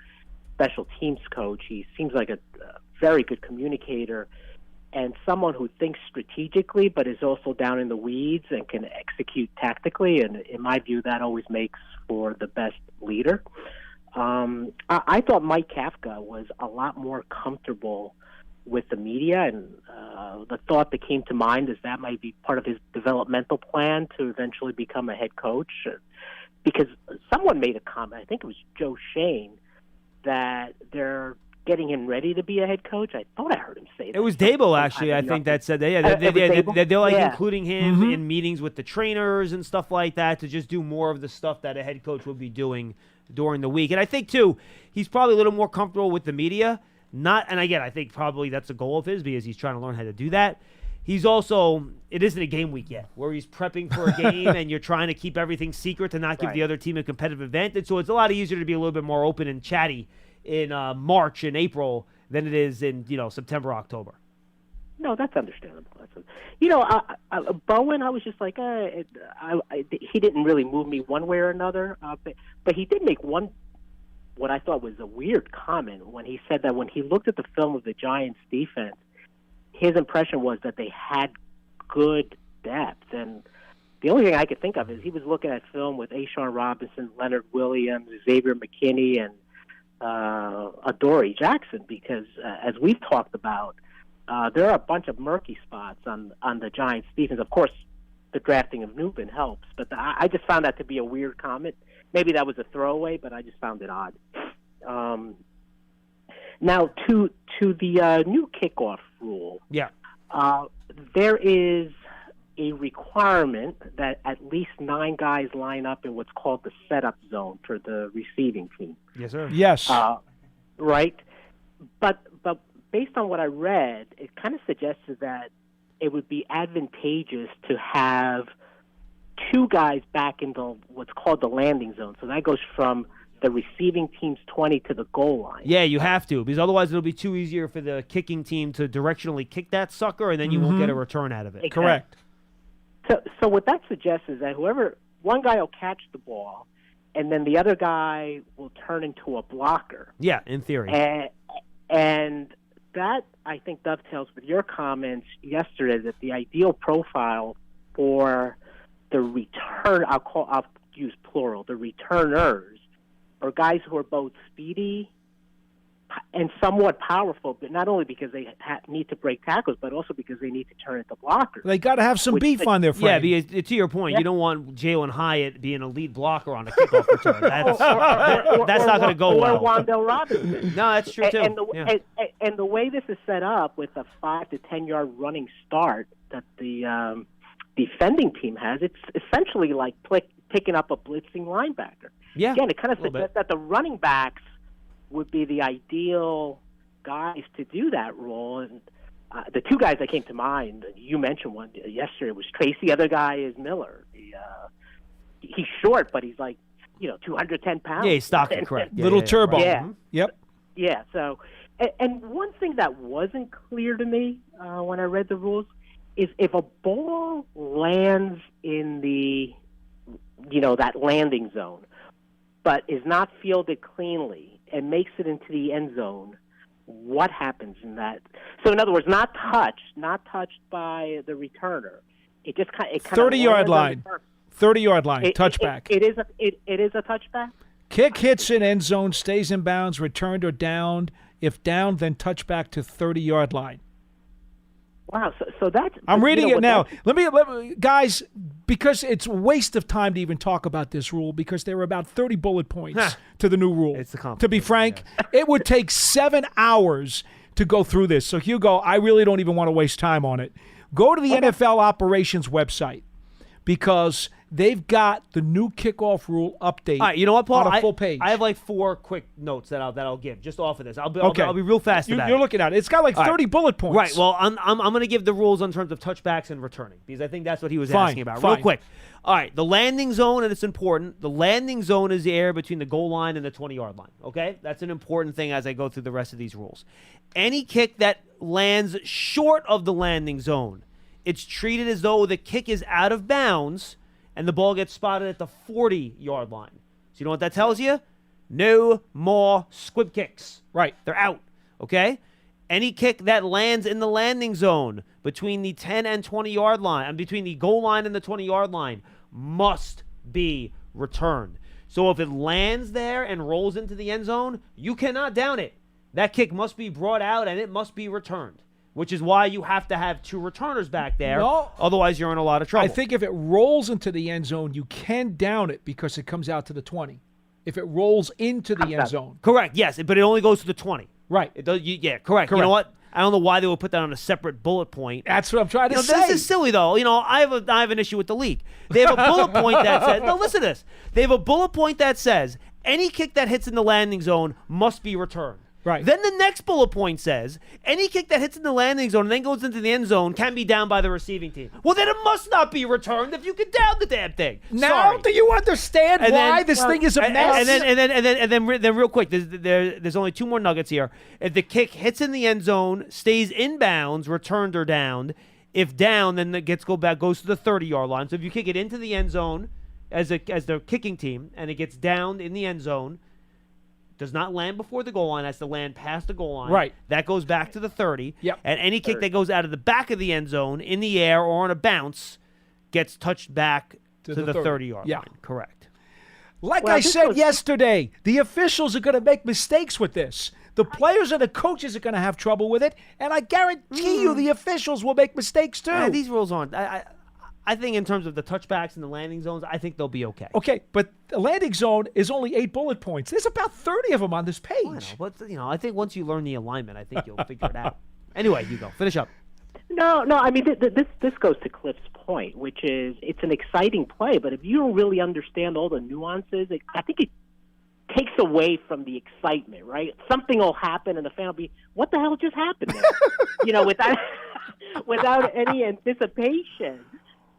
Speaker 12: special teams coach. He seems like a very good communicator, and someone who thinks strategically but is also down in the weeds and can execute tactically. And in my view, that always makes for the best leader. I thought Mike Kafka was a lot more comfortable with the media, and the thought that came to mind is that might be part of his developmental plan to eventually become a head coach. Because someone made a comment, I think it was Joe Shane, that they're getting him ready to be a head coach. I thought I heard him say that.
Speaker 7: It was Dabo, actually, I think, that said that. They're like including him in meetings with the trainers and stuff like that to just do more of the stuff that a head coach would be doing during the week. And I think, too, he's probably a little more comfortable with the media. And again, I think probably that's a goal of his because he's trying to learn how to do that. He's also, it isn't a game week yet, where he's prepping for a game and you're trying to keep everything secret to not give the other team a competitive advantage. So it's a lot easier to be a little bit more open and chatty in March and April than it is in, September, October.
Speaker 12: No, that's understandable. Bowen, I was just like, he didn't really move me one way or another. But he did make what I thought was a weird comment when he said that when he looked at the film of the Giants' defense, his impression was that they had good depth. And the only thing I could think of is he was looking at film with Ashawn Robinson, Leonard Williams, Xavier McKinney, and Adoree Jackson, because as we've talked about, there are a bunch of murky spots on the Giants' defense. Of course, the drafting of Newman helps, but I just found that to be a weird comment. Maybe that was a throwaway, but I just found it odd. Now, to the new kickoff rule.
Speaker 7: Yeah.
Speaker 12: There is a requirement that at least 9 guys line up in what's called the setup zone for the receiving team.
Speaker 7: Yes, sir.
Speaker 8: Yes.
Speaker 12: Right? But based on what I read, it kind of suggested that it would be advantageous to have 2 guys back in what's called the landing zone. So that goes from the receiving team's 20 to the goal line.
Speaker 7: Yeah, you have to, because otherwise it'll be too easier for the kicking team to directionally kick that sucker, and then you won't get a return out of it.
Speaker 12: Exactly.
Speaker 8: Correct.
Speaker 12: So what that suggests is that one guy will catch the ball, and then the other guy will turn into a blocker.
Speaker 7: Yeah, in theory.
Speaker 12: And that, I think, dovetails with your comments yesterday that the ideal profile for the return, I'll use plural, the returners, are guys who are both speedy and somewhat powerful, but not only because they need to break tackles, but also because they need to turn into blockers.
Speaker 8: They got to have some beef on their frame.
Speaker 7: Yeah, because to your point, you don't want Jalen Hyatt being a lead blocker on a kickoff return. That's not going to go well.
Speaker 12: Or Wan'Dale Robinson.
Speaker 7: No, that's true, too.
Speaker 12: And the way this is set up with a 5 to 10 yard running start that the defending team has, it's essentially like picking up a blitzing linebacker.
Speaker 7: Yeah,
Speaker 12: again, it kind of suggests that the running backs would be the ideal guys to do that role. And the 2 guys that came to mind, you mentioned one yesterday, was Tracy. The other guy is Miller. He's short, but he's like 210 pounds.
Speaker 7: Yeah, he's stocking correct.
Speaker 8: Little turbo.
Speaker 12: Yeah.
Speaker 8: Mm-hmm. Yep.
Speaker 12: Yeah. So, and one thing that wasn't clear to me when I read the rules is if a ball lands in the that landing zone, but is not fielded cleanly and makes it into the end zone, what happens in that? So, in other words, not touched by the returner. It just kind of
Speaker 8: 30-yard line. 30-yard line, touchback.
Speaker 12: It is a touchback?
Speaker 8: Kick hits in end zone, stays in bounds, returned or downed. If downed, then touchback to 30-yard line.
Speaker 12: Wow, so that's...
Speaker 8: I'm reading it now. Let me, guys, because it's a waste of time to even talk about this rule because there are about 30 bullet points to the new rule.
Speaker 7: It's the
Speaker 8: to be frank, it would take 7 hours to go through this. So, Hugo, I really don't even want to waste time on it. Go to the NFL operations website because they've got the new kickoff rule update.
Speaker 7: All right, you know what, Paul?
Speaker 8: On a full page.
Speaker 7: I have like 4 quick notes that I'll give just off of this. I'll be real fast about it.
Speaker 8: You're looking at it. It's got like 30 bullet points.
Speaker 7: Right. Well, I'm going to give the rules in terms of touchbacks and returning because I think that's what he was asking about. Real quick. All right. The landing zone, and it's important. The landing zone is the area between the goal line and the 20-yard line. Okay? That's an important thing as I go through the rest of these rules. Any kick that lands short of the landing zone, it's treated as though the kick is out of bounds and the ball gets spotted at the 40-yard line. So you know what that tells you? No more squib kicks.
Speaker 8: Right.
Speaker 7: They're out. Okay? Any kick that lands in the landing zone between the 10 and 20-yard line, and between the goal line and the 20-yard line, must be returned. So if it lands there and rolls into the end zone, you cannot down it. That kick must be brought out and it must be returned. Which is why you have to have 2 returners back there.
Speaker 8: No.
Speaker 7: Otherwise, you're in a lot of trouble.
Speaker 8: I think if it rolls into the end zone, you can down it because it comes out to the 20. If it rolls into the end zone.
Speaker 7: Correct, yes, but it only goes to the 20.
Speaker 8: Right.
Speaker 7: It does. Correct. You know what? I don't know why they would put that on a separate bullet point.
Speaker 8: That's what I'm trying to say.
Speaker 7: This is silly, though. I have an issue with the league. They have a bullet point that says, no, listen to this. They have a bullet point that says, any kick that hits in the landing zone must be returned.
Speaker 8: Right.
Speaker 7: Then the next bullet point says, any kick that hits in the landing zone and then goes into the end zone can be down by the receiving team. Well, then it must not be returned if you can down the damn thing.
Speaker 8: Now do you understand why this thing is a mess?
Speaker 7: And then real quick, there's only 2 more nuggets here. If the kick hits in the end zone, stays inbounds, returned or downed. If down, then it goes to the 30-yard line. So if you kick it into the end zone as the kicking team and it gets downed in the end zone, does not land before the goal line, has to land past the goal line.
Speaker 8: Right.
Speaker 7: That goes back to the 30.
Speaker 8: Yep.
Speaker 7: And any kick that goes out of the back of the end zone in the air or on a bounce gets touched back to the 30-yard line. Correct.
Speaker 8: Like I said yesterday, the officials are going to make mistakes with this. The players and the coaches are going to have trouble with it, and I guarantee you the officials will make mistakes too.
Speaker 7: These rules aren't. I think in terms of the touchbacks and the landing zones, I think they'll be okay.
Speaker 8: Okay, but the landing zone is only 8 bullet points. There's about 30 of them on this page.
Speaker 7: But I think once you learn the alignment, I think you'll figure it out. Anyway, you go. Finish up.
Speaker 12: No. I mean, this goes to Cliff's point, which is it's an exciting play, but if you don't really understand all the nuances, I think it takes away from the excitement, right? Something will happen, and the fan will be, "What the hell just happened?" There? without any anticipation.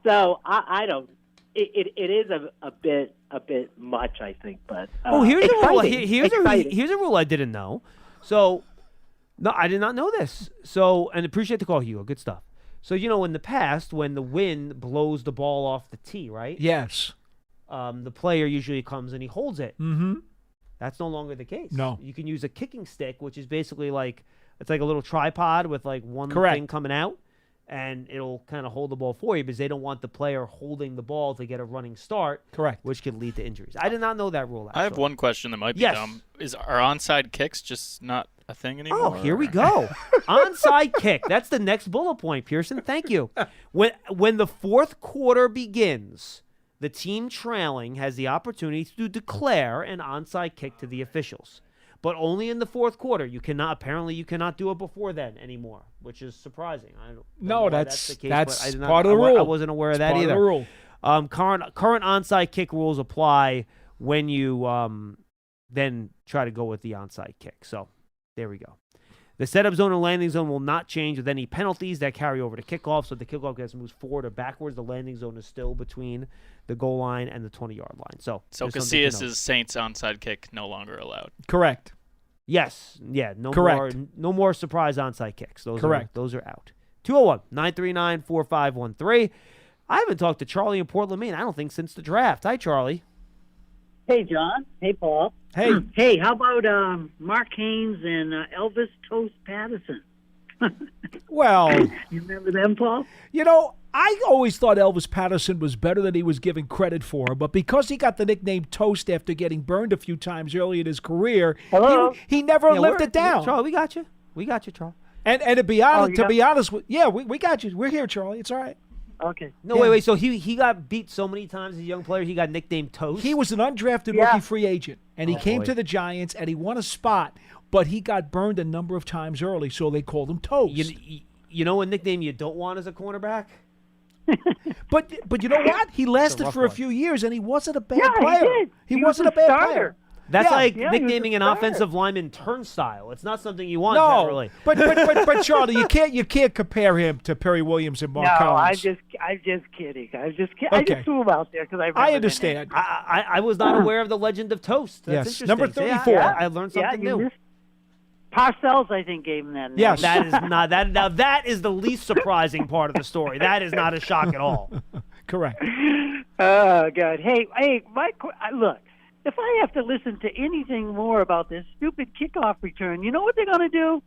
Speaker 12: So I don't. It is a bit much, I think. But
Speaker 7: here's
Speaker 12: exciting.
Speaker 7: Here's a rule I didn't know. So no, I did not know this. So and appreciate the call, Hugo. Good stuff. So in the past, when the wind blows the ball off the tee, right?
Speaker 8: Yes.
Speaker 7: The player usually comes and he holds it.
Speaker 8: Mm-hmm.
Speaker 7: That's no longer the case.
Speaker 8: No.
Speaker 7: You can use a kicking stick, which is basically it's like a little tripod with one
Speaker 8: Correct.
Speaker 7: thing coming out. And it'll kind of hold the ball for you because they don't want the player holding the ball to get a running start.
Speaker 8: Correct.
Speaker 7: Which could lead to injuries. I did not know that rule, actually.
Speaker 9: I have one question that might be dumb. Are onside kicks just not a thing anymore?
Speaker 7: Oh, here we go. Onside kick. That's the next bullet point, Pearson. Thank you. When the fourth quarter begins, the team trailing has the opportunity to declare an onside kick to the officials. But only in the fourth quarter. You cannot do it before then anymore, which is surprising. I don't know
Speaker 8: that's
Speaker 7: the case,
Speaker 8: that's
Speaker 7: but
Speaker 8: part of the rule.
Speaker 7: I wasn't aware of that either.
Speaker 8: Part of the rule.
Speaker 7: Current onside kick rules apply when you then try to go with the onside kick. So there we go. The setup zone and landing zone will not change with any penalties that carry over to kickoff. So if the kickoff gets moved forward or backwards, the landing zone is still between the goal line and the 20-yard line. So
Speaker 9: Casillas' Saints onside kick no longer allowed.
Speaker 8: Correct.
Speaker 7: Yes. Yeah. No
Speaker 8: Correct.
Speaker 7: No more surprise onside kicks. Those are out. 201-939-4513. I haven't talked to Charlie in Portland, Maine, I don't think, since the draft. Hi, Charlie.
Speaker 13: Hey, John. Hey, Paul.
Speaker 8: Hey.
Speaker 13: Hey, how about Mark Haynes and Elvis Toast Patterson?
Speaker 8: Well,
Speaker 13: you remember them, Paul?
Speaker 8: I always thought Elvis Patterson was better than he was given credit for, but because he got the nickname Toast after getting burned a few times early in his career, he never lived it down.
Speaker 7: Charlie, we got you. Charlie.
Speaker 8: And to be honest, we got you. We're here, Charlie. It's all right.
Speaker 13: Okay.
Speaker 7: No, wait. So he got beat so many times as a young player, he got nicknamed Toast?
Speaker 8: He was an undrafted rookie free agent, and he came to the Giants, and he won a spot, but he got burned a number of times early, so they called him Toast.
Speaker 7: You know a nickname you don't want as a cornerback?
Speaker 8: But you know what? He lasted for a few years, and he wasn't a bad player.
Speaker 13: He did.
Speaker 8: He wasn't a bad player.
Speaker 7: That's nicknaming an offensive lineman turnstile. It's not something you want generally.
Speaker 8: But Charlie, you can't compare him to Perry Williams and Mark Collins.
Speaker 13: I'm just kidding. I just threw him out there because
Speaker 8: I understand.
Speaker 7: I was not aware of the legend of Toast. That's interesting.
Speaker 8: Number 34.
Speaker 7: I learned something new.
Speaker 13: Parcells, I think, gave him that name.
Speaker 8: Yes.
Speaker 7: That is not that. Now that is the least surprising part of the story. That is not a shock at all.
Speaker 8: Correct.
Speaker 13: Oh God! Hey, look. If I have to listen to anything more about this stupid kickoff return, you know what they're going to do?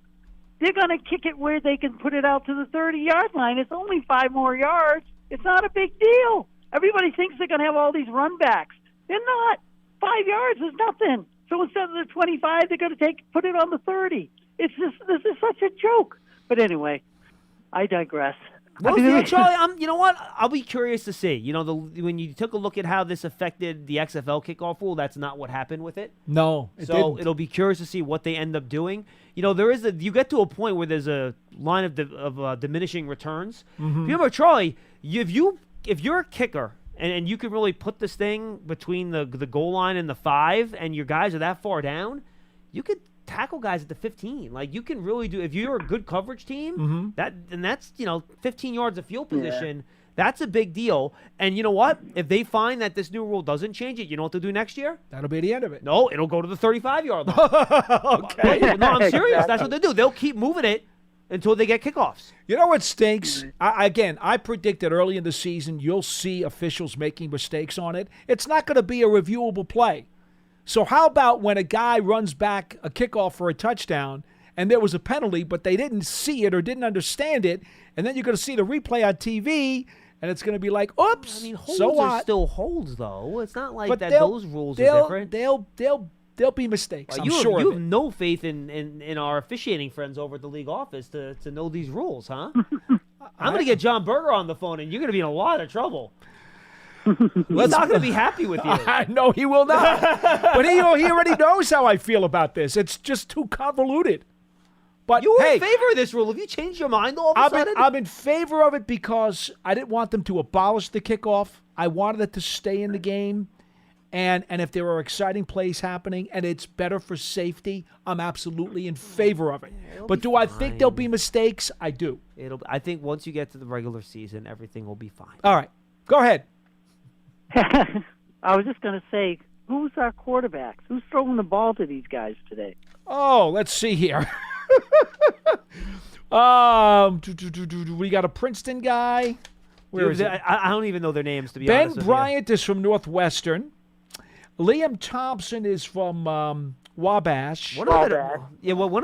Speaker 13: They're going to kick it where they can put it out to the 30-yard line. It's only 5 more yards. It's not a big deal. Everybody thinks they're going to have all these run backs. They're not. 5 yards is nothing. So instead of the 25, they're going to put it on the 30. This is such a joke. But anyway, I digress.
Speaker 7: Well, Charlie, you know what? I'll be curious to see. You know, when you took a look at how this affected the XFL kickoff rule, that's not what happened with it.
Speaker 8: No,
Speaker 7: it'll be curious to see what they end up doing. You know, you get to a point where there's a line of diminishing returns.
Speaker 8: Mm-hmm.
Speaker 7: Remember, Charlie, if you're a kicker and you can really put this thing between the goal line and the 5, and your guys are that far down, you could tackle guys at the 15. Like, you can really do, if you're a good coverage team, that's 15 yards of field position. That's a big deal. And you know what? If they find that this new rule doesn't change it, you know what they'll do next year?
Speaker 8: That'll be the end of it.
Speaker 7: No, it'll go to the 35-yard line.
Speaker 8: Okay.
Speaker 7: No, I'm serious. That's what they do. They'll keep moving it until they get kickoffs.
Speaker 8: You know what stinks? I predicted early in the season you'll see officials making mistakes on it. It's not going to be a reviewable play. So how about when a guy runs back a kickoff for a touchdown and there was a penalty, but they didn't see it or didn't understand it, and then you're going to see the replay on TV, and it's going to be like, oops.
Speaker 7: I mean, holds
Speaker 8: so
Speaker 7: are
Speaker 8: what?
Speaker 7: still holds, though. It's not like
Speaker 8: But
Speaker 7: that those rules are different.
Speaker 8: They'll be mistakes. I'm sure
Speaker 7: you
Speaker 8: of
Speaker 7: have
Speaker 8: it.
Speaker 7: no faith in our officiating friends over at the league office to know these rules, huh? I'm going to get John Berger on the phone, and you're going to be in a lot of trouble. He's not going to be happy with you.
Speaker 8: I know he will not. But he already knows how I feel about this. It's just too convoluted. But
Speaker 7: you were
Speaker 8: hey,
Speaker 7: in favor of this rule. Have you changed your mind all of a sudden?
Speaker 8: I'm in favor of it because I didn't want them to abolish the kickoff. I wanted it to stay in the game. And if there are exciting plays happening and it's better for safety, I'm absolutely in favor of it. But do I think there'll be mistakes? I do.
Speaker 7: I think once you get to the regular season, everything will be fine.
Speaker 8: All right. Go ahead.
Speaker 13: I was just going to say, who's our quarterbacks? Who's throwing the ball to these guys today?
Speaker 8: Oh, let's see here. We got a Princeton guy. Where is it?
Speaker 7: I don't even know their names, to be honest with you.
Speaker 8: Ben Bryant is from Northwestern. Liam Thompson is from Wabash.
Speaker 7: One of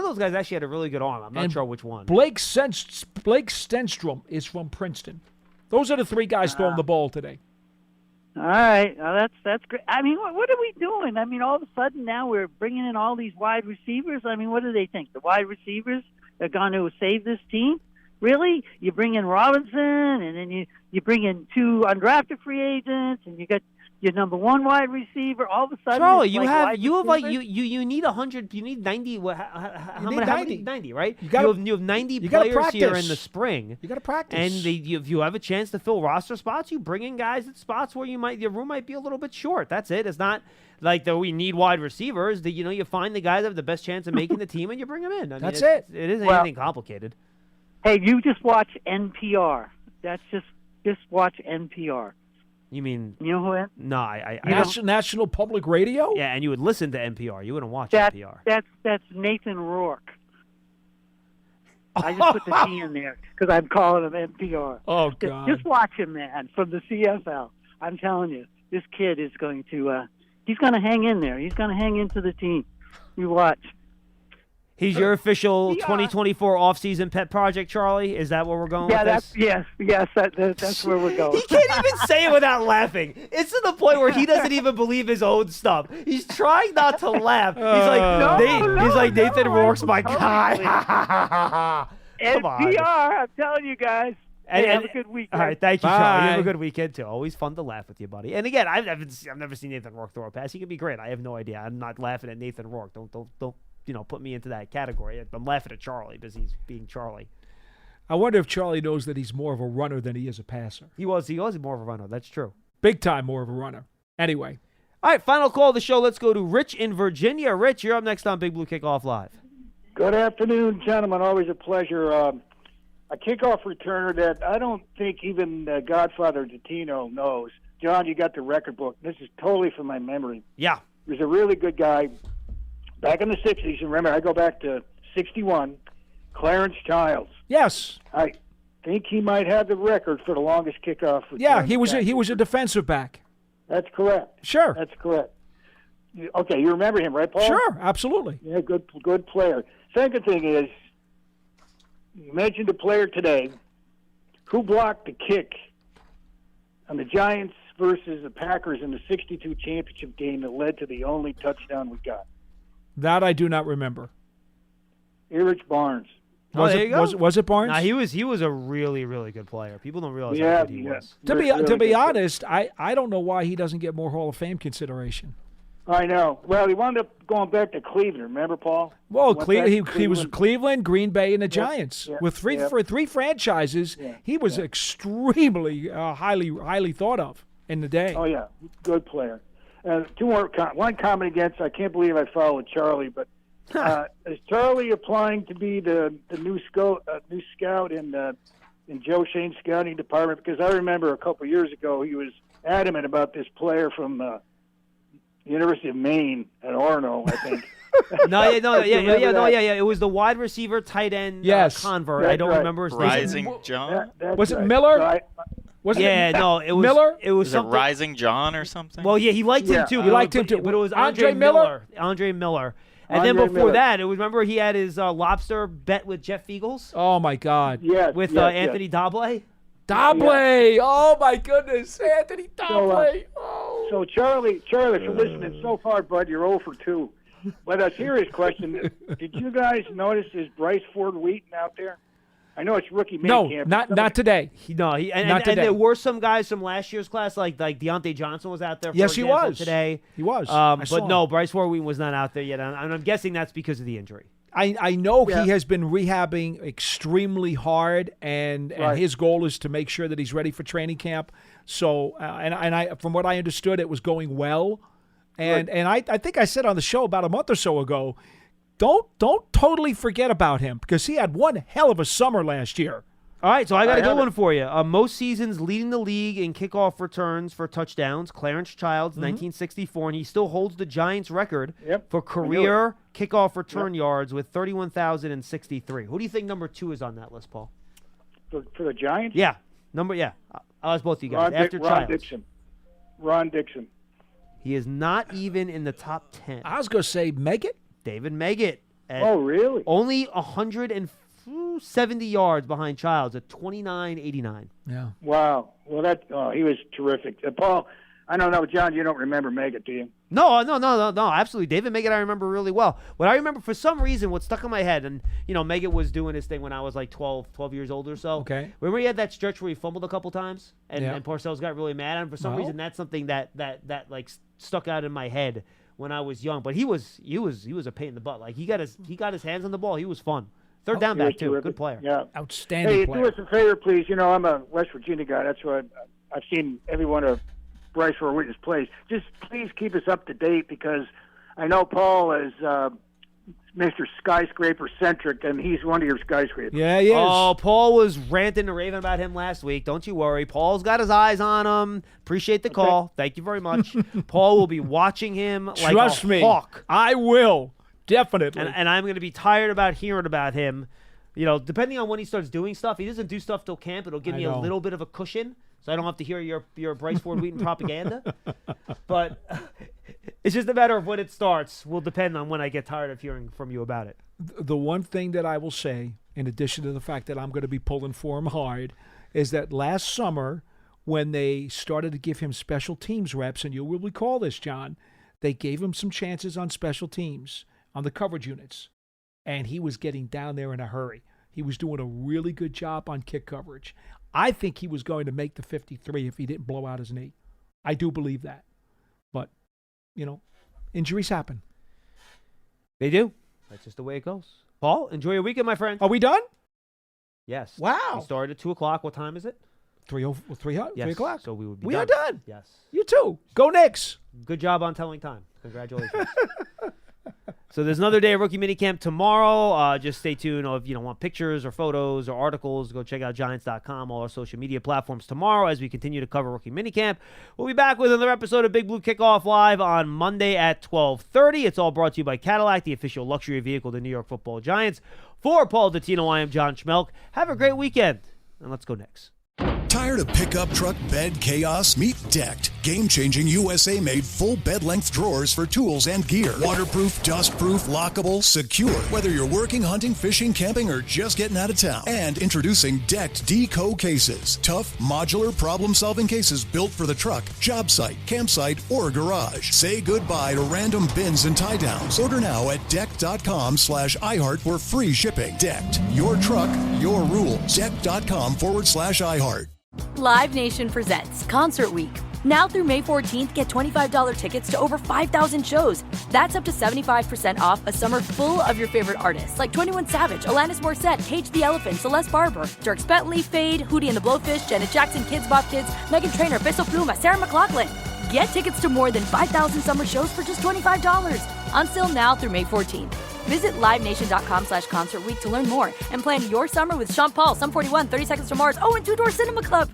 Speaker 7: those guys actually had a really good arm. I'm not sure which one.
Speaker 8: Blake Stenstrom is from Princeton. Those are the 3 guys throwing the ball today.
Speaker 13: All right, that's great. I mean, what are we doing? I mean, all of a sudden now we're bringing in all these wide receivers. I mean, what do they think? The wide receivers are going to save this team? Really? You bring in Robinson, and then you bring in 2 undrafted free agents, and you got your number 1 wide receiver. All of a sudden,
Speaker 7: Charlie,
Speaker 13: you
Speaker 7: need 100. You need 90. How many? 90, right? You have 90 players here in the spring.
Speaker 8: You got to practice.
Speaker 7: And if you have a chance to fill roster spots, you bring in guys at spots where your room might be a little bit short. That's it. It's not like that we need wide receivers. You find the guys that have the best chance of making the team and you bring them in.
Speaker 8: That's it.
Speaker 7: It isn't anything complicated.
Speaker 13: Hey, you just watch NPR. That's just watch NPR.
Speaker 7: You mean?
Speaker 13: You know who?
Speaker 7: No, I
Speaker 8: National Public Radio.
Speaker 7: Yeah, and you would listen to NPR. You wouldn't watch NPR.
Speaker 13: That's Nathan Rourke. I just put the T in there because I'm calling him NPR.
Speaker 8: Oh God!
Speaker 13: Just watch him, man, from the CFL. I'm telling you, this kid is going to. He's going to hang in there. He's going to hang into the team. You watch.
Speaker 7: He's your official 2024 off-season pet project, Charlie? Is that where we're going with this?
Speaker 13: Yes, that's where we're going.
Speaker 7: He can't even say it without laughing. It's to the point where he doesn't even believe his own stuff. He's trying not to laugh. He's like, Nathan Rourke's my guy. Come on.
Speaker 13: NPR, I'm telling you guys. Have a good weekend.
Speaker 7: All right, thank you, Charlie. You have a good weekend, too. Always fun to laugh with you, buddy. And again, I've never seen Nathan Rourke throw a pass. He can be great. I have no idea. I'm not laughing at Nathan Rourke. Don't put me into that category. I'm laughing at Charlie because he's being Charlie.
Speaker 8: I wonder if Charlie knows that he's more of a runner than he is a passer.
Speaker 7: He was more of a runner. That's true.
Speaker 8: Big time more of a runner. Anyway.
Speaker 7: All right, final call of the show. Let's go to Rich in Virginia. Rich, you're up next on Big Blue Kickoff Live.
Speaker 14: Good afternoon, gentlemen. Always a pleasure. A kickoff returner that I don't think even Godfather Dottino knows. John, you got the record book. This is totally from my memory.
Speaker 7: Yeah.
Speaker 14: He was a really good guy. Back in the 60s, and remember, I go back to 61, Clarence Childs.
Speaker 8: Yes.
Speaker 14: I think he might have the record for the longest kickoff return.
Speaker 8: Yeah, he was a defensive back.
Speaker 14: That's correct.
Speaker 8: Sure.
Speaker 14: That's correct. Okay, you remember him, right, Paul?
Speaker 8: Sure, absolutely.
Speaker 14: Yeah, good player. Second thing is, you mentioned a player today who blocked the kick on the Giants versus the Packers in the 62 championship game that led to the only touchdown we got.
Speaker 8: That I do not remember.
Speaker 14: Erich Barnes.
Speaker 7: There you go.
Speaker 8: Was it Barnes?
Speaker 7: Nah, he was a really, really good player. People don't realize
Speaker 14: Yeah,
Speaker 7: how good he was.
Speaker 8: To be honest, I don't know why he doesn't get more Hall of Fame consideration.
Speaker 14: I know. Well, he wound up going back to Cleveland. Remember, Paul?
Speaker 8: Well, he was Cleveland, Green Bay, and the Giants with
Speaker 14: for
Speaker 8: three franchises.
Speaker 14: Yeah,
Speaker 8: he was extremely highly thought of in the day.
Speaker 14: Oh yeah, good player. Two more. One comment against. I can't believe I followed Charlie, but is Charlie applying to be the new scout in Joe Shane's scouting department? Because I remember a couple years ago he was adamant about this player from University of Maine at Orono, I think.
Speaker 7: It was the wide receiver, tight end convert. I don't remember his name.
Speaker 9: Rising John?
Speaker 8: Was it Miller?
Speaker 7: It was
Speaker 8: Miller.
Speaker 7: It was
Speaker 9: something. Rising John or something?
Speaker 7: Well, yeah, he liked him too.
Speaker 8: He liked him too.
Speaker 7: But it was
Speaker 8: Andre Miller.
Speaker 7: Andre Miller. And then before that, it was, remember he had his lobster bet with Jeff Feagles?
Speaker 8: Oh my God!
Speaker 7: With Anthony Dobley.
Speaker 8: Oh my goodness, Anthony Dobley.
Speaker 14: So Charlie, if you're listening so far, bud, you're 0 for 2. But a serious question: did you guys notice is Bryce Ford Wheaton out there? I know it's rookie minicamp.
Speaker 8: No, not today.
Speaker 7: Not today. And there were some guys from last year's class, like Deontay Johnson was out there.
Speaker 8: Yes, he was
Speaker 7: today.
Speaker 8: He was.
Speaker 7: But no, Bryce Ford Wheaton was not out there yet, and I'm guessing that's because of the injury.
Speaker 8: I know he has been rehabbing extremely hard, and his goal is to make sure that he's ready for training camp. So, and I, from what I understood, it was going well. And I think I said on the show about a month or so ago, don't totally forget about him because he had one hell of a summer last year.
Speaker 7: All right, so I got a good one for you. Most seasons leading the league in kickoff returns for touchdowns, Clarence Childs, 1964, and he still holds the Giants' record for career kickoff return yards with 31,063. Who do you think number 2 is on that list, Paul?
Speaker 14: For the Giants?
Speaker 7: Yeah. I'll ask both of you guys. After Childs.
Speaker 14: Ron Dixon.
Speaker 7: He is not even in the top 10.
Speaker 8: I was going to say Meggett.
Speaker 7: David Meggett.
Speaker 14: Oh, really?
Speaker 7: Only 170 yards behind Childs at 29.89.
Speaker 8: Yeah.
Speaker 14: Wow. Well, he was terrific. Paul, I don't know, John, you don't remember Meggett, do you?
Speaker 7: No, absolutely. David Meggett I remember really well. What I remember, for some reason, what stuck in my head, and, Meggett was doing his thing when I was like 12 years old or so.
Speaker 8: Okay.
Speaker 7: Remember he had that stretch where he fumbled a couple times, and Parcells got really mad at him? For some reason, that's something that like stuck out in my head when I was young. But he was a pain in the butt. Like he got his hands on the ball. He was fun. Third down back too.
Speaker 14: Terrific.
Speaker 7: Good player.
Speaker 14: Yeah.
Speaker 8: Outstanding player.
Speaker 14: Do us a favor, please. I'm a West Virginia guy. That's why I've seen every one of Bryce Ford Wheaton's plays. Just please keep us up to date because I know Paul is Mr. Skyscraper-centric, and he's one of your skyscrapers.
Speaker 8: Yeah, he is.
Speaker 7: Oh, Paul was ranting and raving about him last week. Don't you worry. Paul's got his eyes on him. Appreciate the call. Thank you very much. Paul will be watching him like
Speaker 8: Trust me,
Speaker 7: hawk.
Speaker 8: I will. Definitely.
Speaker 7: And I'm going to be tired about hearing about him. Depending on when he starts doing stuff, he doesn't do stuff till camp. It'll give me a little bit of a cushion, so I don't have to hear your Bryce Ford Wheaton propaganda. But it's just a matter of when it starts. Will depend on when I get tired of hearing from you about it.
Speaker 8: The one thing that I will say, in addition to the fact that I'm going to be pulling for him hard, is that last summer when they started to give him special teams reps, and you will recall this, John, they gave him some chances on special teams, on the coverage units, and he was getting down there in a hurry. He was doing a really good job on kick coverage. I think he was going to make the 53 if he didn't blow out his knee. I do believe that. But, injuries happen.
Speaker 7: They do. That's just the way it goes. Paul, enjoy your weekend, my friend.
Speaker 8: Are we done?
Speaker 7: Yes.
Speaker 8: Wow.
Speaker 7: We started at 2 o'clock. What time is it?
Speaker 8: 3 o'clock.
Speaker 7: So we
Speaker 8: are done.
Speaker 7: Yes.
Speaker 8: You too. Go Knicks.
Speaker 7: Good job on telling time. Congratulations. So there's another day of rookie minicamp tomorrow. Just stay tuned. If you don't want pictures or photos or articles, go check out Giants.com, all our social media platforms tomorrow as we continue to cover rookie minicamp. We'll be back with another episode of Big Blue Kickoff Live on Monday at 12:30. It's all brought to you by Cadillac, the official luxury vehicle of the New York Football Giants. For Paul Dottino, I am John Schmeelk. Have a great weekend, and let's go Knicks.
Speaker 15: Tired of pickup truck bed chaos? Meet Decked, Game-changing USA-made full bed-length drawers for tools and gear. Waterproof, dust-proof, lockable, secure. Whether you're working, hunting, fishing, camping, or just getting out of town. And introducing Decked Deco cases. Tough, modular, problem-solving cases built for the truck, job site, campsite, or garage. Say goodbye to random bins and tie-downs. Order now at decked.com/iHeart for free shipping. Decked. Your truck, your rules. Decked.com/iHeart.
Speaker 16: Live Nation presents Concert Week. Now through May 14th, get $25 tickets to over 5,000 shows. That's up to 75% off a summer full of your favorite artists like 21 Savage, Alanis Morissette, Cage the Elephant, Celeste Barber, Dierks Bentley, Fade, Hootie and the Blowfish, Janet Jackson, Kids Bop Kids, Meghan Trainor, Peso Pluma, Sarah McLachlan. Get tickets to more than 5,000 summer shows for just $25. Until now through May 14th. Visit livenation.com/Concert Week to learn more and plan your summer with Sean Paul, Sum 41, 30 Seconds to Mars, and Two Door Cinema Club.